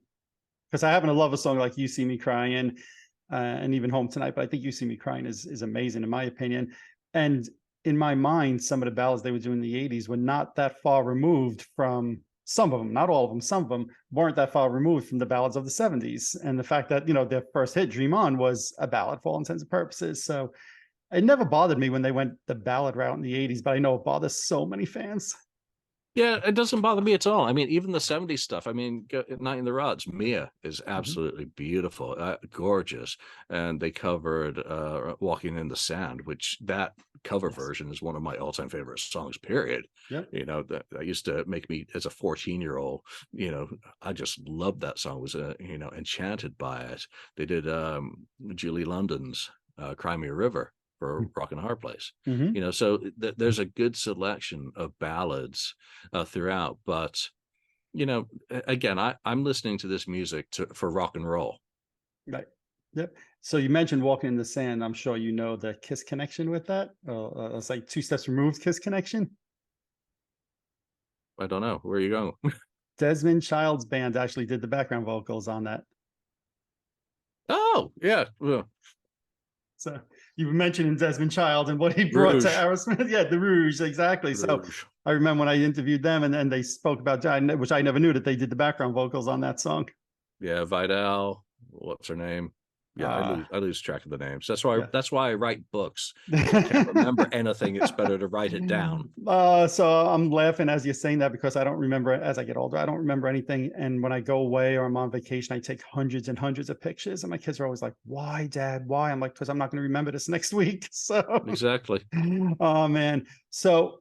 Because I happen to love a song like "You See Me Crying" and even "Home Tonight," but I think "You See Me Crying" is amazing in my opinion. And in my mind, some of the ballads they were doing in the '80s were not that far removed from some of them, not all of them. Some of them weren't that far removed from the ballads of the '70s. And the fact that their first hit, "Dream On," was a ballad for all intents and purposes. So it never bothered me when they went the ballad route in the '80s, but I know it bothers so many fans.
Yeah, it doesn't bother me at all. I mean, even the '70s stuff. I mean, Night in the Rods, Mia is
Mhm.
absolutely beautiful, gorgeous. And they covered Walking in the Sand, which that cover
Yes.
version is one of my all-time favorite songs, period.
Yep.
That used to make me, as a 14-year-old, I just loved that song, was, enchanted by it. They did Julie London's Cry Me a River for Rock and a Hard Place.
Mm-hmm.
So there's a good selection of ballads throughout. But again, I'm listening to this music for rock and roll.
Right. Yep. So you mentioned "Walking in the Sand." I'm sure you know the Kiss connection with that. It's like two steps removed Kiss connection.
I don't know, where are you going?
Desmond Child's band actually did the background vocals on that.
Oh yeah, well,
So you were mentioning Desmond Child and what he brought to
Rouge.
Aerosmith. Yeah, the Rouge, exactly. So
Rouge.
I remember when I interviewed them and they spoke about, which I never knew that they did the background vocals on that song.
Yeah, Vidal, what's her name? Yeah,
Uh,
I lose track of the names.
yeah.
That's why I write books. If I can't remember anything, it's better to write it down.
So I'm laughing as you're saying that because I don't remember, as I get older, I don't remember anything. And when I go away or I'm on vacation, I take hundreds and hundreds of pictures. And my kids are always like, "Why, Dad? Why?" I'm like, "Because I'm not going to remember this next week." So,
Exactly.
oh man. So,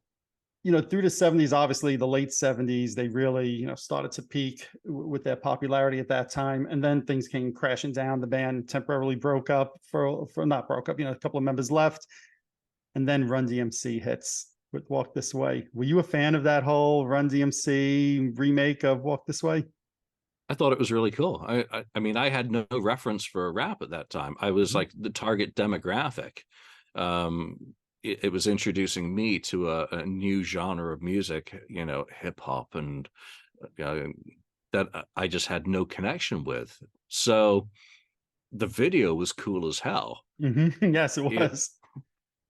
through the '70s, obviously the late '70s, they really, started to peak with their popularity at that time. And then things came crashing down. The band temporarily broke up for not broke up, a couple of members left. And then Run DMC hits with "Walk This Way." Were you a fan of that whole Run DMC remake of "Walk This Way"?
I thought it was really cool. I mean, I had no reference for rap at that time. I was
Mhm.
like the target demographic. Um, it was introducing me to a new genre of music, hip hop, and uh, that I just had no connection with. So the video was cool as hell.
Yes, it
You,
was.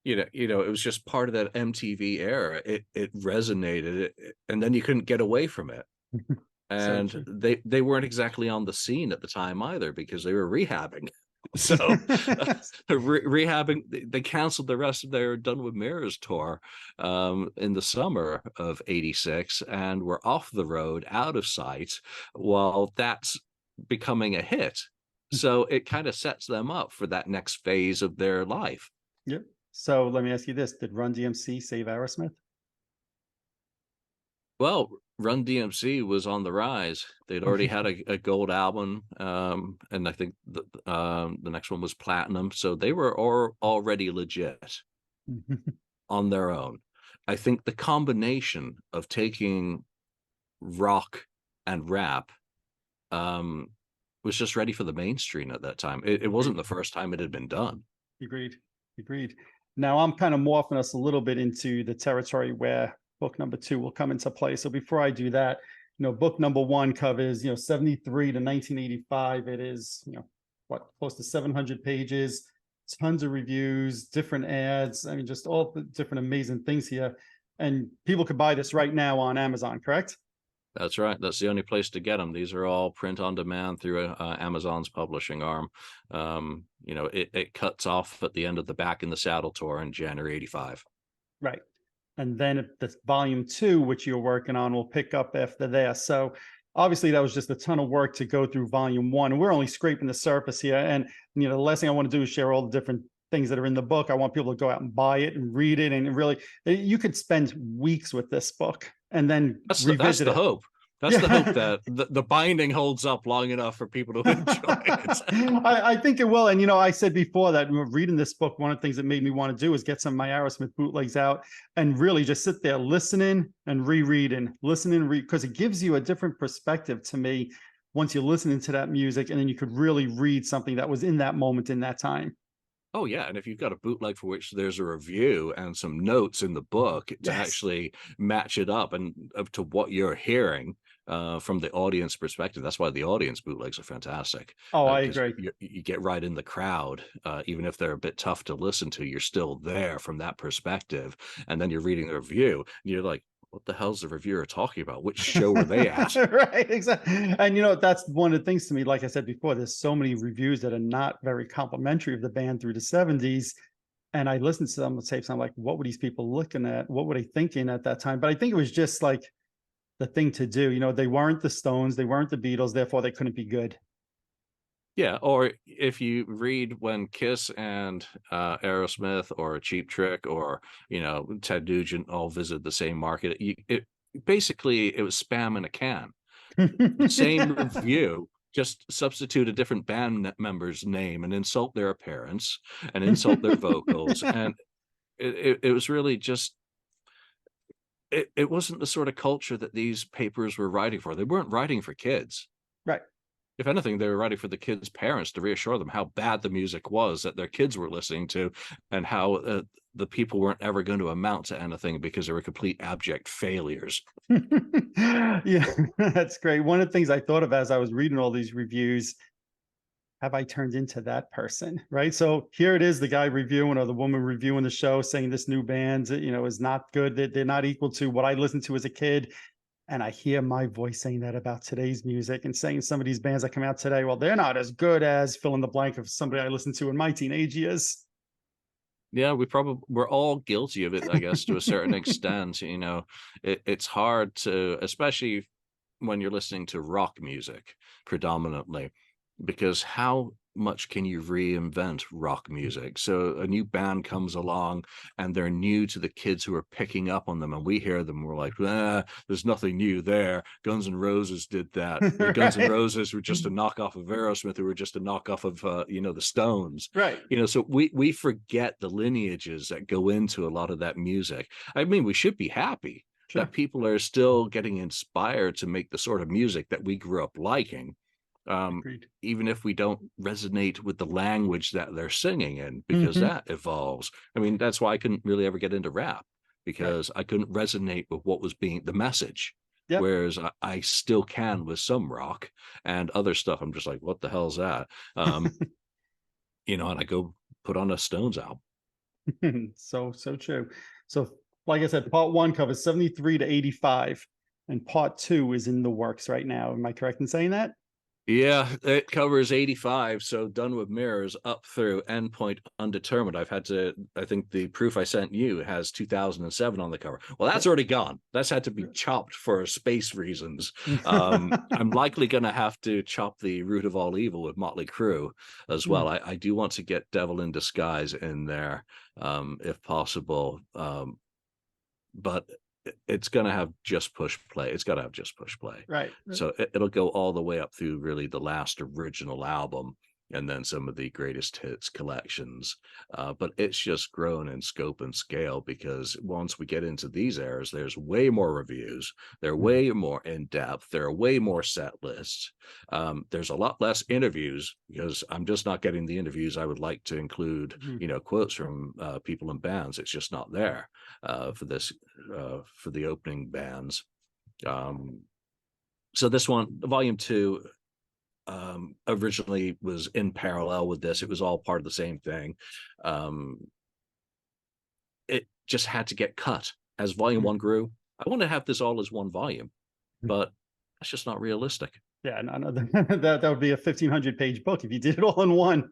it was just part of that MTV era. It resonated, and then you couldn't get away from it.
So
And
true.
they weren't exactly on the scene at the time either, because they were rehabbing. So rehabbing, they canceled the rest of their Done with Mirrors tour in the summer of '86, and were off the road, out of sight, while that's becoming a hit. So it kind of sets them up for that next phase of their life.
Yep. So let me ask you this: did Run DMC save Aerosmith?
Well, Run DMC was on the rise. They'd already had a gold album, and I think the next one was platinum. So they were already legit on their own. I think the combination of taking rock and rap um, was just ready for the mainstream at that time. It wasn't
Agreed.
the first time it had been done.
Agreed. Agreed. Now I'm kind of morphing us a little bit into the territory where book number 2 will come into play. So before I do that, book number 1 covers, 73 to 1985. It is, what, close to 700 pages, tons of reviews, different ads. I mean, just all the different amazing things here. And people could buy this right now on Amazon, correct?
That's right. That's the only place to get them. These are all print on demand through Amazon's publishing arm. It cuts off at the end of the Back in the Saddle tour in January '85.
Right. And then if the volume 2, which you're working on, will pick up after there. So obviously that was just a ton of work to go through volume 1. And we're only scraping the surface here. And the last thing I want to do is share all the different things that are in the book. I want people to go out and buy it and read it. And really, you could spend weeks with this book and then
That's
revisit
the
it.
hope. That's the hope that the binding holds up long enough for people to enjoy it.
I think it will. And, I said before that reading this book, one of the things that made me want to do is get some of my Aerosmith bootlegs out and really just sit there listening and rereading, because it gives you a different perspective to me once you're listening to that music. And then you could really read something that was in that moment in that time.
Oh, yeah. And if you've got a bootleg for which there's a review and some notes in the book to actually match it up and to what you're hearing from the audience perspective, that's why the audience bootlegs are fantastic.
Oh, I agree.
You get right in the crowd. Even if they're a bit tough to listen to, you're still there from that perspective. And then you're reading the review and you're like, what the hell's the reviewer talking about? Which show were they at?
Right, exactly. And that's one of the things to me, like I said before, there's so many reviews that are not very complimentary of the band through the 70s. And I listened to some tapes, I'm like, what were these people looking at? What were they thinking at that time? But I think it was just like the thing to do. They weren't the Stones, they weren't the Beatles, therefore they couldn't be good.
Yeah, or if you read when Kiss and Aerosmith or Cheap Trick or Ted Nugent all visited the same market, basically it was spam in a can. Same review, just substitute a different band member's name and insult their appearance and insult their vocals, and it was really just. It wasn't the sort of culture that these papers were writing for. They weren't writing for kids.
Right.
If anything, they were writing for the kids' parents to reassure them how bad the music was that their kids were listening to, and how the people weren't ever going to amount to anything because they were complete abject failures.
Yeah, that's great. One of the things I thought of as I was reading all these reviews, have I turned into that person? Right. So here it is, the guy reviewing or the woman reviewing the show saying this new band, is not good, that they're not equal to what I listened to as a kid. And I hear my voice saying that about today's music and saying some of these bands that come out today, well, they're not as good as fill in the blank of somebody I listened to in my teenage years.
Yeah, we're all guilty of it, I guess, to a certain extent. It's hard to, especially when you're listening to rock music predominantly, because how much can you reinvent rock music? So a new band comes along and they're new to the kids who are picking up on them, and we hear them, we're like, there's nothing new there. Guns N' Roses did that.
Right.
Guns N' Roses were just a knockoff of Aerosmith, who were just a knockoff of the Stones.
Right.
So we forget the lineages that go into a lot of that music. I mean, we should be happy that people are still getting inspired to make the sort of music that we grew up liking. Even if we don't resonate with the language that they're singing in, because that evolves. I mean, that's why I couldn't really ever get into rap, because I couldn't resonate with what was being the message. Yep. Whereas I still can with some rock and other stuff. I'm just like, what the hell is that? And I go put on a Stones album.
So true. So like I said, part 1 covers 73 to 85 and part 2 is in the works right now. Am I correct in saying that?
Yeah, it covers 85, so Done with Mirrors up through Endpoint Undetermined. I think the proof I sent you has 2007 on the cover. Well, that's already gone. That's had to be chopped for space reasons. I'm likely going to have to chop the Root of All Evil with Motley Crue as well. I do want to get Devil in Disguise in there, if possible. But it's going to have Just Push Play. It's got to have Just Push Play.
Right.
So it'll go all the way up through really the last original album, and then some of the greatest hits collections. But it's just grown in scope and scale, because once we get into these eras, there's way more reviews. They're way more in depth. There are way more set lists. There's a lot less interviews, because I'm just not getting the interviews I would like to include, quotes from people in bands. It's just not there for this, for the opening bands. So this one, volume 2, originally was in parallel with this. It was all part of the same thing. It just had to get cut as volume 1 grew. I want to have this all as one volume, but That's just not realistic.
Yeah, no, that would be a 1,500 page book if you did it all in one.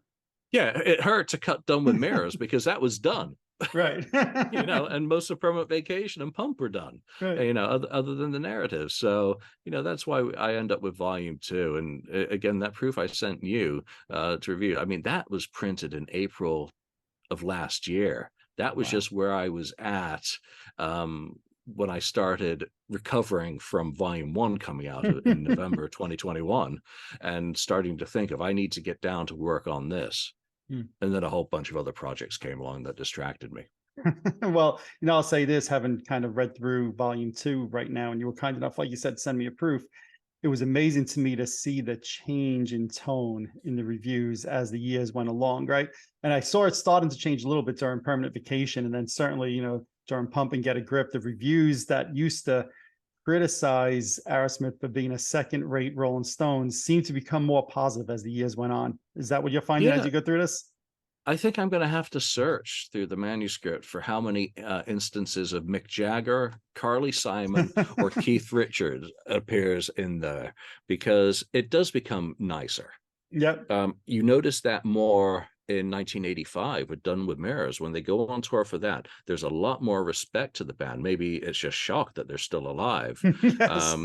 Yeah, it hurt to cut Done with Mirrors because that was done.
Right.
And most of Permanent Vacation and Pump were done,
Right.
other than the narrative. So, that's why I end up with volume 2. And again, that proof I sent you to review, I mean, that was printed in April of last year. That was
Wow.
just where I was at when I started recovering from volume 1 coming out in November 2021 and starting to think of, I need to get down to work on this. And then a whole bunch of other projects came along that distracted me.
Well, I'll say this, having kind of read through volume 2 right now, and you were kind enough, like you said, send me a proof. It was amazing to me to see the change in tone in the reviews as the years went along, right? And I saw it starting to change a little bit during Permanent Vacation, and then certainly, during Pump and Get a Grip, the reviews that used to criticize Aerosmith for being a second-rate Rolling Stones seemed to become more positive as the years went on. Is that what you're finding as
Yeah,
you go through this?
I think I'm going to have to search through the manuscript for how many instances of Mick Jagger, Carly Simon, or Keith Richards appears in there, because it does become nicer.
Yep.
You notice that more in 1985 with Done with Mirrors. When they go on tour for that, there's a lot more respect to the band. Maybe it's just shock that they're still alive.
Yes.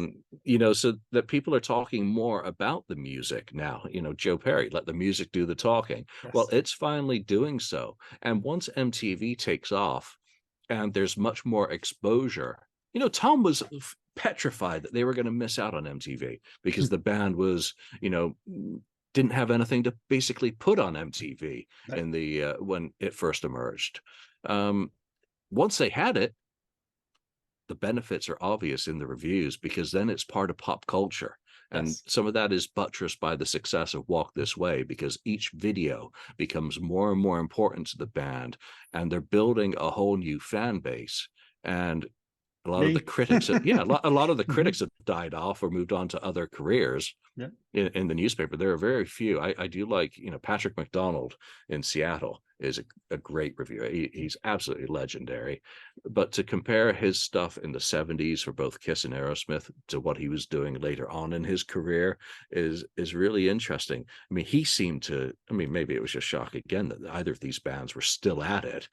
So that people are talking more about the music now. Joe Perry, let the music do the talking.
Yes.
Well, it's finally doing so. And once MTV takes off and there's much more exposure, Tom was petrified that they were going to miss out on MTV because the band was, didn't have anything to basically put on MTV
Right.
in the when it first emerged. Once they had it, the benefits are obvious in the reviews, because then it's part of pop culture. And
Yes.
some of that is buttressed by the success of Walk This Way, because each video becomes more and more important to the band, and they're building a whole new fan base. And a lot of the critics, a lot of the critics have died off or moved on to other careers.
Yeah.
In the newspaper. There are very few. I do like, Patrick McDonald in Seattle is a great reviewer. He's absolutely legendary. But to compare his stuff in the 70s for both Kiss and Aerosmith to what he was doing later on in his career is really interesting. I mean, he seemed to, maybe it was just shock again that either of these bands were still at it,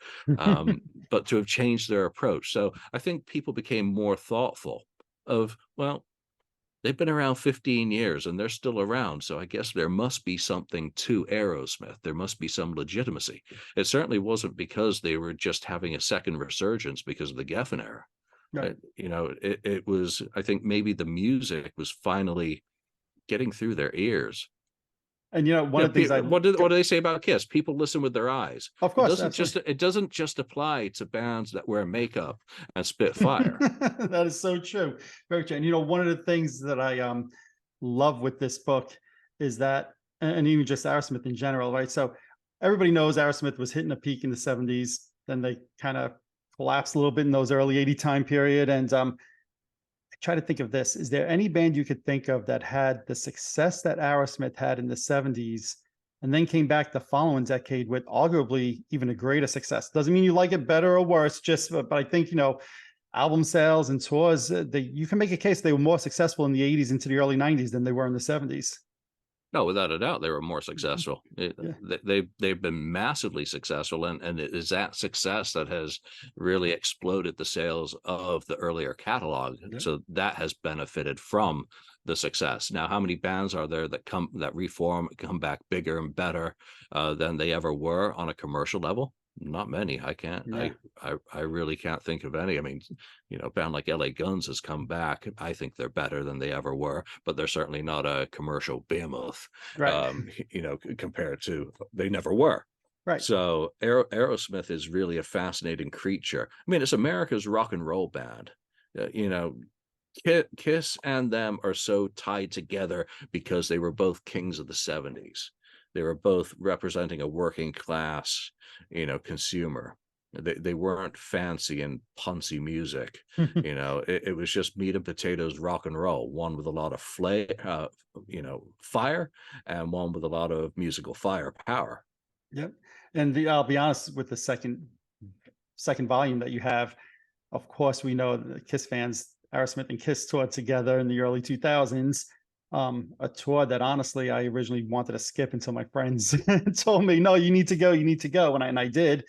but to have changed their approach. So I think people became more thoughtful of, well, they've been around 15 years and they're still around. So I guess there must be something to Aerosmith. There must be some legitimacy. It certainly wasn't because they were just having a second resurgence because of the Geffen era.
Right.
It was, I think maybe the music was finally getting through their ears.
And one of the things
what do they say about Kiss? People listen with their eyes.
Of course,
it doesn't just apply to bands that wear makeup and spit fire.
That is so true. Very true. And one of the things that I love with this book is that, and even just Aerosmith in general, right? So everybody knows Aerosmith was hitting a peak in the 70s. Then they kind of collapsed a little bit in those early 80 time period. And try to think of this. Is there any band you could think of that had the success that Aerosmith had in the 70s and then came back the following decade with arguably even a greater success? Doesn't mean you like it better or worse, but I think, album sales and tours, you can make a case they were more successful in the 80s into the early 90s than they were in the 70s.
No, without a doubt, they were more successful.
Yeah.
They've been massively successful, and it is that success that has really exploded the sales of the earlier catalog.
Yeah.
So that has benefited from the success. Now, how many bands are there that reform, come back bigger and better than they ever were on a commercial level? Not many. I can't.
Yeah.
I really can't think of any. I mean, a band like LA Guns has come back. I think they're better than they ever were, but they're certainly not a commercial behemoth.
Right.
Compared to they never were.
Right.
So Aerosmith is really a fascinating creature. I mean, it's America's rock and roll band. Kiss and them are so tied together because they were both kings of the 70s. They were both representing a working class, consumer. They weren't fancy and puncy music. It was just meat and potatoes rock and roll, one with a lot of fire, and one with a lot of musical firepower.
Yep. And I'll be honest, with the second volume that you have, of course, we know the Kiss fans Aerosmith and Kiss tour together in the early 2000s. A tour that honestly I originally wanted to skip until my friends told me, no, you need to go, you need to go. And I did.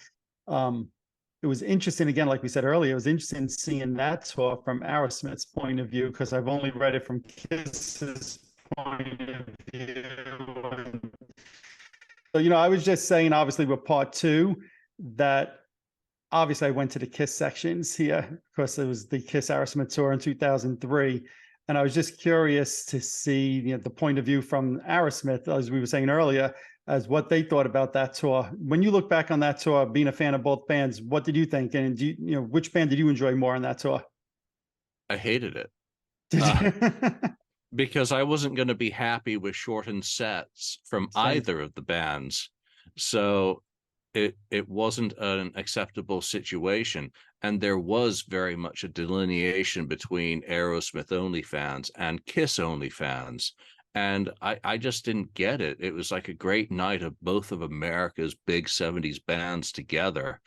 It was interesting, again, like we said earlier, it was interesting seeing that tour from Aerosmith's point of view, because I've only read it from Kiss's point of view. So, I was just saying, obviously, with part two, that obviously I went to the Kiss sections here because it was the Kiss Aerosmith tour in 2003. And I was just curious to see the point of view from Aerosmith, as we were saying earlier, as what they thought about that tour. When you look back on that tour, being a fan of both bands, what did you think? And which band did you enjoy more on that tour?
I hated it.
Did
Because I wasn't going to be happy with shortened sets from either of the bands. So it wasn't an acceptable situation. And there was very much a delineation between Aerosmith only fans and Kiss only fans. And I just didn't get it. It was like a great night of both of America's big 70s bands together.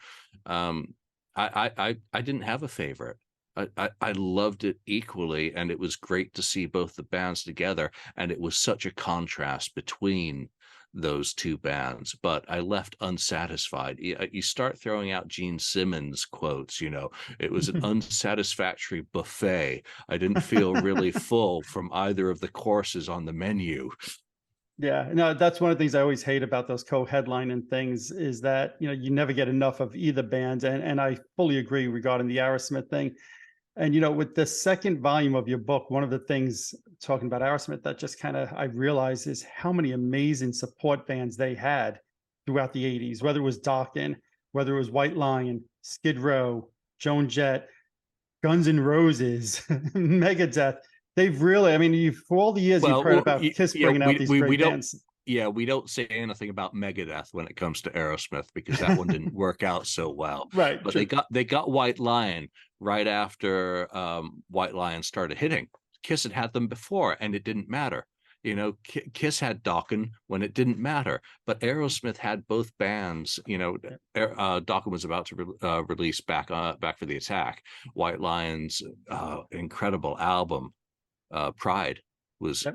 I didn't have a favorite. I loved it equally, and it was great to see both the bands together. And it was such a contrast between those two bands, but I left unsatisfied. You start throwing out Gene Simmons quotes, it was an unsatisfactory buffet. I didn't feel really full from either of the courses on the menu.
Yeah, no, that's one of the things I always hate about those co-headlining things is that, you never get enough of either band. And I fully agree regarding the Aerosmith thing. And, with the second volume of your book, one of the things talking about Aerosmith that just kind of I realized is how many amazing support bands they had throughout the 80s, whether it was Dokken, whether it was White Lion, Skid Row, Joan Jett, Guns N' Roses, Megadeth. They've really, for all the years you've heard about Kiss bringing out these great bands.
Yeah, we don't say anything about Megadeth when it comes to Aerosmith because that one didn't work out so well.
Right.
But
True.
they got White Lion right after White Lion started hitting. Kiss had them before, and it didn't matter. Kiss had Dokken when it didn't matter, but Aerosmith had both bands. Dokken was about to release Back for the Attack. White Lion's incredible album, Pride, was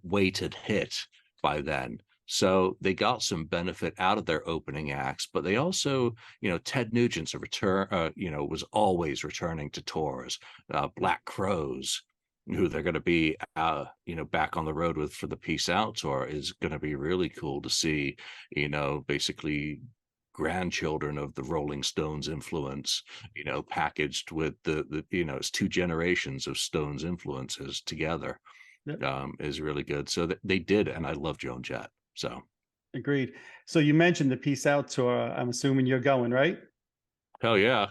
weighted hit by then. So they got some benefit out of their opening acts, but they also, Ted Nugent's a return, was always returning to tours. Black Crowes, who they're going to be, back on the road with for the Peace Out tour, is going to be really cool to see, basically grandchildren of the Rolling Stones influence, packaged with the it's two generations of Stones influences together. Yep. Is really good. So they did, and I love Joan Jett. So
agreed. So you mentioned the Peace Out tour. I'm assuming you're going, right?
Hell yeah.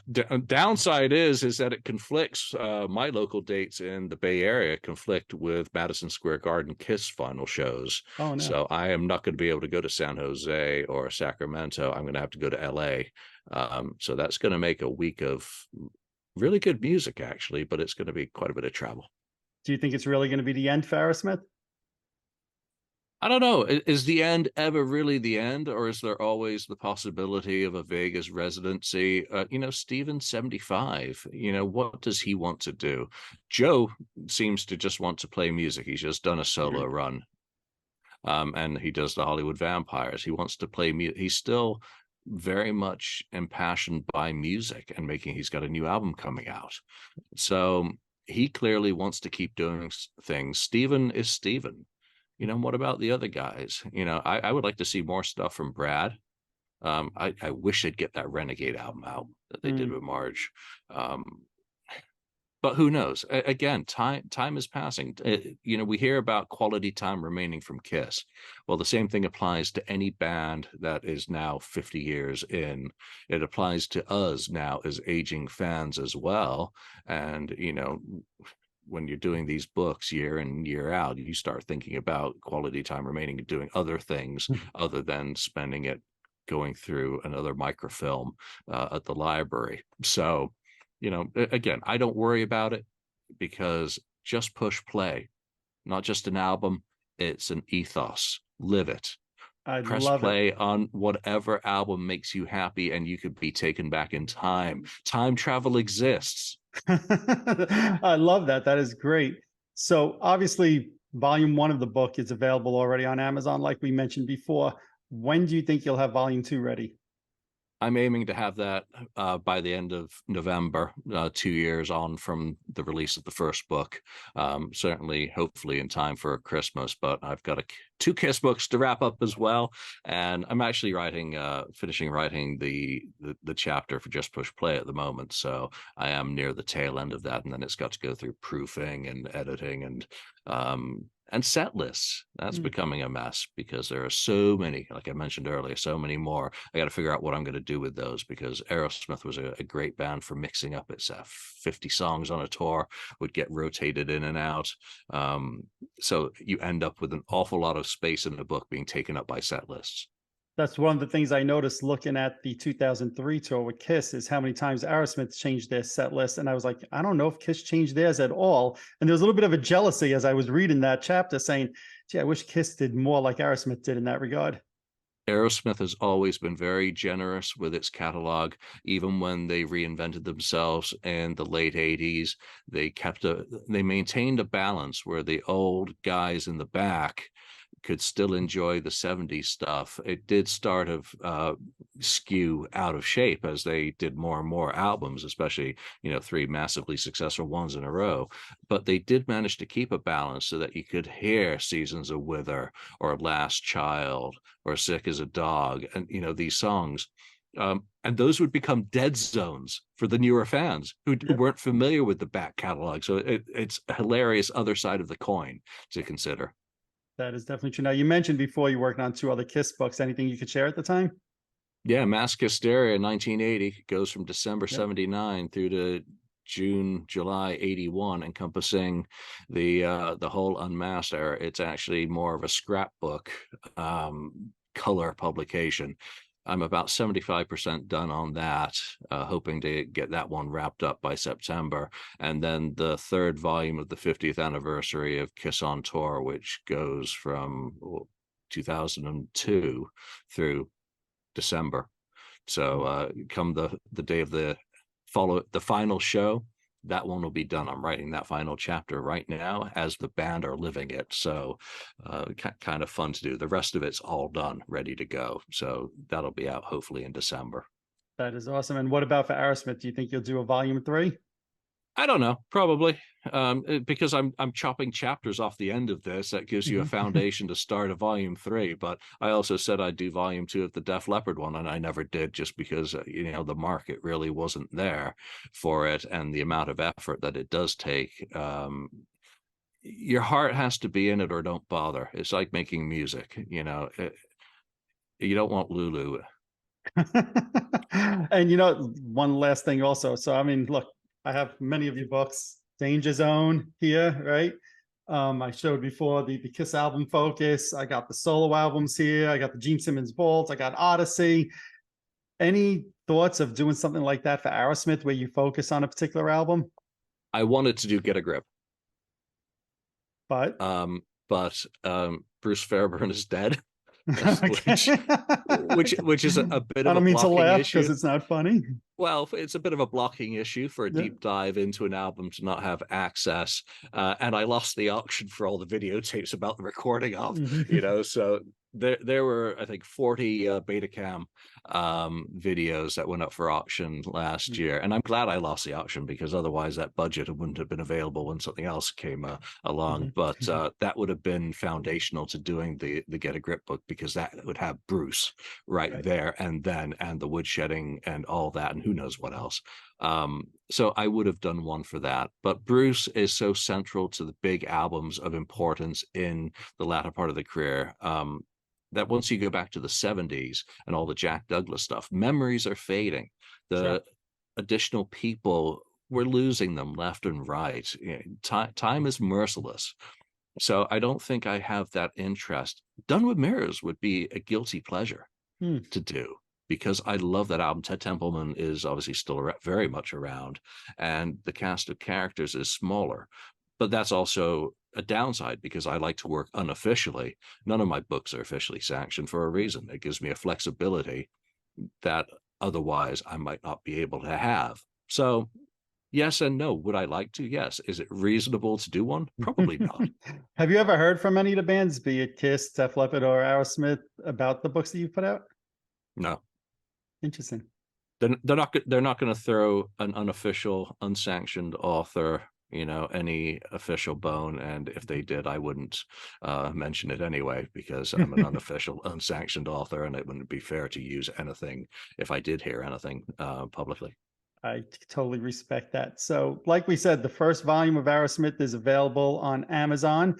Downside is that it conflicts. My local dates in the Bay Area conflict with Madison Square Garden Kiss final shows.
Oh, no.
So I am not going to be able to go to San Jose or Sacramento. I'm going to have to go to LA. So that's going to make a week of really good music, actually, but it's going to be quite a bit of travel.
Do you think it's really going to be the end for Aerosmith?
I don't know. Is the end ever really the end, or is there always the possibility of a Vegas residency? Steven's 75. What does he want to do? Joe seems to just want to play music. He's just done a solo run. And he does the Hollywood Vampires. He wants to play music. He's still very much impassioned by music and he's got a new album coming out. So he clearly wants to keep doing things. Steven is Steven. What about the other guys? I would like to see more stuff from Brad. I wish they'd get that Renegade album out that they did with Marge. But who knows? Again, time is passing. We hear about quality time remaining from Kiss. Well, the same thing applies to any band that is now 50 years in. It applies to us now as aging fans as well. And, when you're doing these books year in, year out, you start thinking about quality time remaining and doing other things other than spending it going through another microfilm at the library. So, again, I don't worry about it because just push play, not just an album. It's an ethos. Live it.
I
Press
love it.
play on whatever album makes you happy, and you could be taken back in time. Time travel exists.
I love that. That is great. So obviously, volume one of the book is available already on Amazon, like we mentioned before. When do you think you'll have volume two ready?
I'm aiming to have that by the end of November, 2 years on from the release of the first book. Certainly, hopefully, in time for Christmas. But I've got two Kiss books to wrap up as well, and I'm actually finishing writing the chapter for Just Push Play at the moment. So I am near the tail end of that, and then it's got to go through proofing and editing and set lists. That's becoming a mess because there are so many, like I mentioned earlier, so many more. I got to figure out what I'm going to do with those, because Aerosmith was a great band for mixing up. It's 50 songs on a tour, would get rotated in and out. So you end up with an awful lot of space in the book being taken up by set lists.
That's one of the things I noticed looking at the 2003 tour with Kiss, is how many times Aerosmith changed their set list. And I was like, I don't know if Kiss changed theirs at all. And there was a little bit of a jealousy as I was reading that chapter, saying, gee, I wish Kiss did more like Aerosmith did in that regard.
Aerosmith has always been very generous with its catalog. Even when they reinvented themselves in the late 80s, they maintained a balance where the old guys in the back could still enjoy the 70s stuff. It did start of skew out of shape as they did more and more albums, especially, three massively successful ones in a row. But they did manage to keep a balance so that you could hear Seasons of Wither or Last Child or Sick as a Dog, and these songs. And those would become dead zones for the newer fans who weren't familiar with the back catalog. So it's a hilarious other side of the coin to consider.
That is definitely true. Now, you mentioned before you worked on two other Kiss books. Anything you could share at the time?
Yeah, Mass Hysteria 1980 goes from December
Yep.
79 through to July 81, encompassing the whole Unmasked era. It's actually more of a scrapbook color publication. I'm about 75% done on that, hoping to get that one wrapped up by September. And then the third volume of the 50th anniversary of Kiss on Tour, which goes from 2002 through December. So come the day of the final show, that one will be done. I'm writing that final chapter right now as the band are living it. So kind of fun to do. The rest of it's all done, ready to go. So that'll be out hopefully in December.
That is awesome. And what about for Aerosmith? Do you think you'll do a volume three?
I don't know, probably, because I'm chopping chapters off the end of this. That gives you a foundation to start a volume three. But I also said I'd do volume two of the Def Leppard one, and I never did, just because the market really wasn't there for it, and the amount of effort that it does take. Your heart has to be in it, or don't bother. It's like making music. You don't want Lulu.
And one last thing also. So I mean, look, I have many of your books. Danger Zone here, right? I showed before the Kiss album Focus. I got the solo albums here. I got the Gene Simmons Vault. I got Odyssey. Any thoughts of doing something like that for Aerosmith, where you focus on a particular album?
I wanted to do Get a Grip,
But
Bruce Fairbairn is dead.
okay.
which is a bit
I
of a
don't mean to
blocking
laugh
issue.
because it's not funny.
Well, it's a bit of a blocking issue for a deep dive into an album to not have access. And I lost the auction for all the videotapes about the recording of, so there were, I think, 40 Betacam videos that went up for auction last year. And I'm glad I lost the auction, because otherwise that budget wouldn't have been available when something else came along. But that would have been foundational to doing the Get a Grip book, because that would have Bruce right there and the woodshedding and all that, and who knows what else. So I would have done one for that. But Bruce is so central to the big albums of importance in the latter part of the career, that once you go back to the 70s and all the Jack Douglas stuff, memories are fading. The additional people, we're losing them left and right. Time is merciless. So I don't think I have that interest. Done with Mirrors would be a guilty pleasure to do, because I love that album. Ted Templeman is obviously still very much around, and the cast of characters is smaller. But that's also a downside because I like to work unofficially. None of my books are officially sanctioned for a reason. It gives me a flexibility that otherwise I might not be able to have. So yes and no. Would I like to? Yes. Is it reasonable to do one? Probably not.
Have you ever heard from any of the bands, be it Kiss, Def Leppard, or Aerosmith, about the books that you've put out?
No.
Interesting.
They're not going to throw an unofficial, unsanctioned author, any official bone. And if they did, I wouldn't mention it anyway, because I'm an unofficial, unsanctioned author, and it wouldn't be fair to use anything if I did hear anything publicly.
I totally respect that. So, like we said, the first volume of Aerosmith is available on Amazon.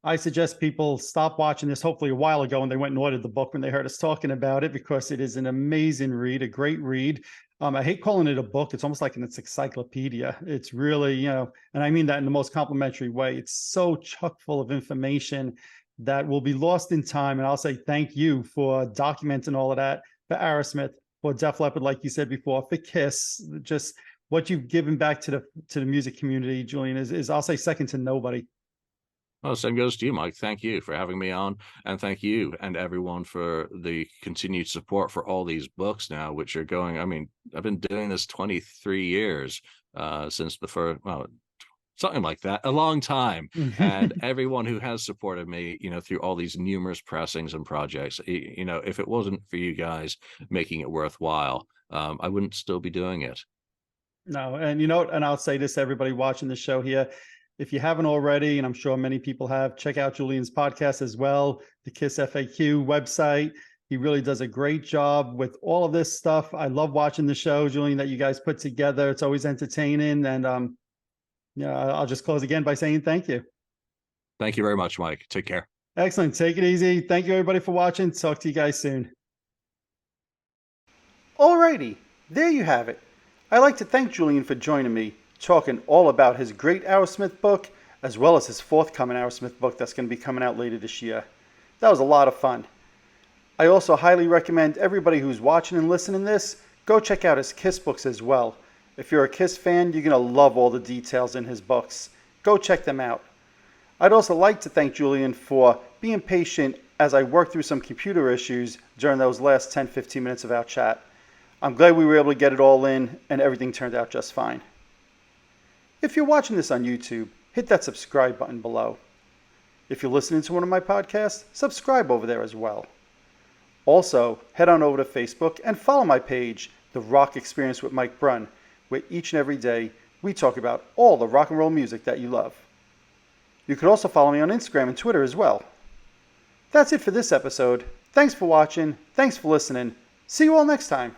I suggest people stop watching this hopefully a while ago, and they went and ordered the book when they heard us talking about it, because it is an amazing read, a great read. I hate calling it a book. It's almost like an encyclopedia. It's really, and I mean that in the most complimentary way. It's so chock full of information that will be lost in time. And I'll say thank you for documenting all of that for Aerosmith, for Def Leppard, like you said before, for Kiss. Just what you've given back to the music community, Julian, is I'll say second to nobody.
Well, same goes to you, Mike. Thank you for having me on, and thank you and everyone for the continued support for all these books now, which are going. I mean, I've been doing this 23 years since the first, well, something like that, a long time. And everyone who has supported me, through all these numerous pressings and projects, if it wasn't for you guys making it worthwhile, I wouldn't still be doing it.
No, and and I'll say this to everybody watching the show here. If you haven't already, and I'm sure many people have, check out Julian's podcast as well, the KISSFAQ website. He really does a great job with all of this stuff. I love watching the show, Julian, that you guys put together. It's always entertaining. And I'll just close again by saying thank you.
Thank you very much, Mike. Take care.
Excellent. Take it easy. Thank you, everybody, for watching. Talk to you guys soon. Alrighty, there you have it. I'd like to thank Julian for joining me, talking all about his great Aerosmith book, as well as his forthcoming Aerosmith book that's going to be coming out later this year. That was a lot of fun. I also highly recommend everybody who's watching and listening to this, go check out his Kiss books as well. If you're a Kiss fan, you're going to love all the details in his books. Go check them out. I'd also like to thank Julian for being patient as I worked through some computer issues during those last 10-15 minutes of our chat. I'm glad we were able to get it all in and everything turned out just fine. If you're watching this on YouTube, hit that subscribe button below. If you're listening to one of my podcasts, subscribe over there as well. Also, head on over to Facebook and follow my page, The Rock Experience with Mike Brunn, where each and every day we talk about all the rock and roll music that you love. You could also follow me on Instagram and Twitter as well. That's it for this episode. Thanks for watching. Thanks for listening. See you all next time.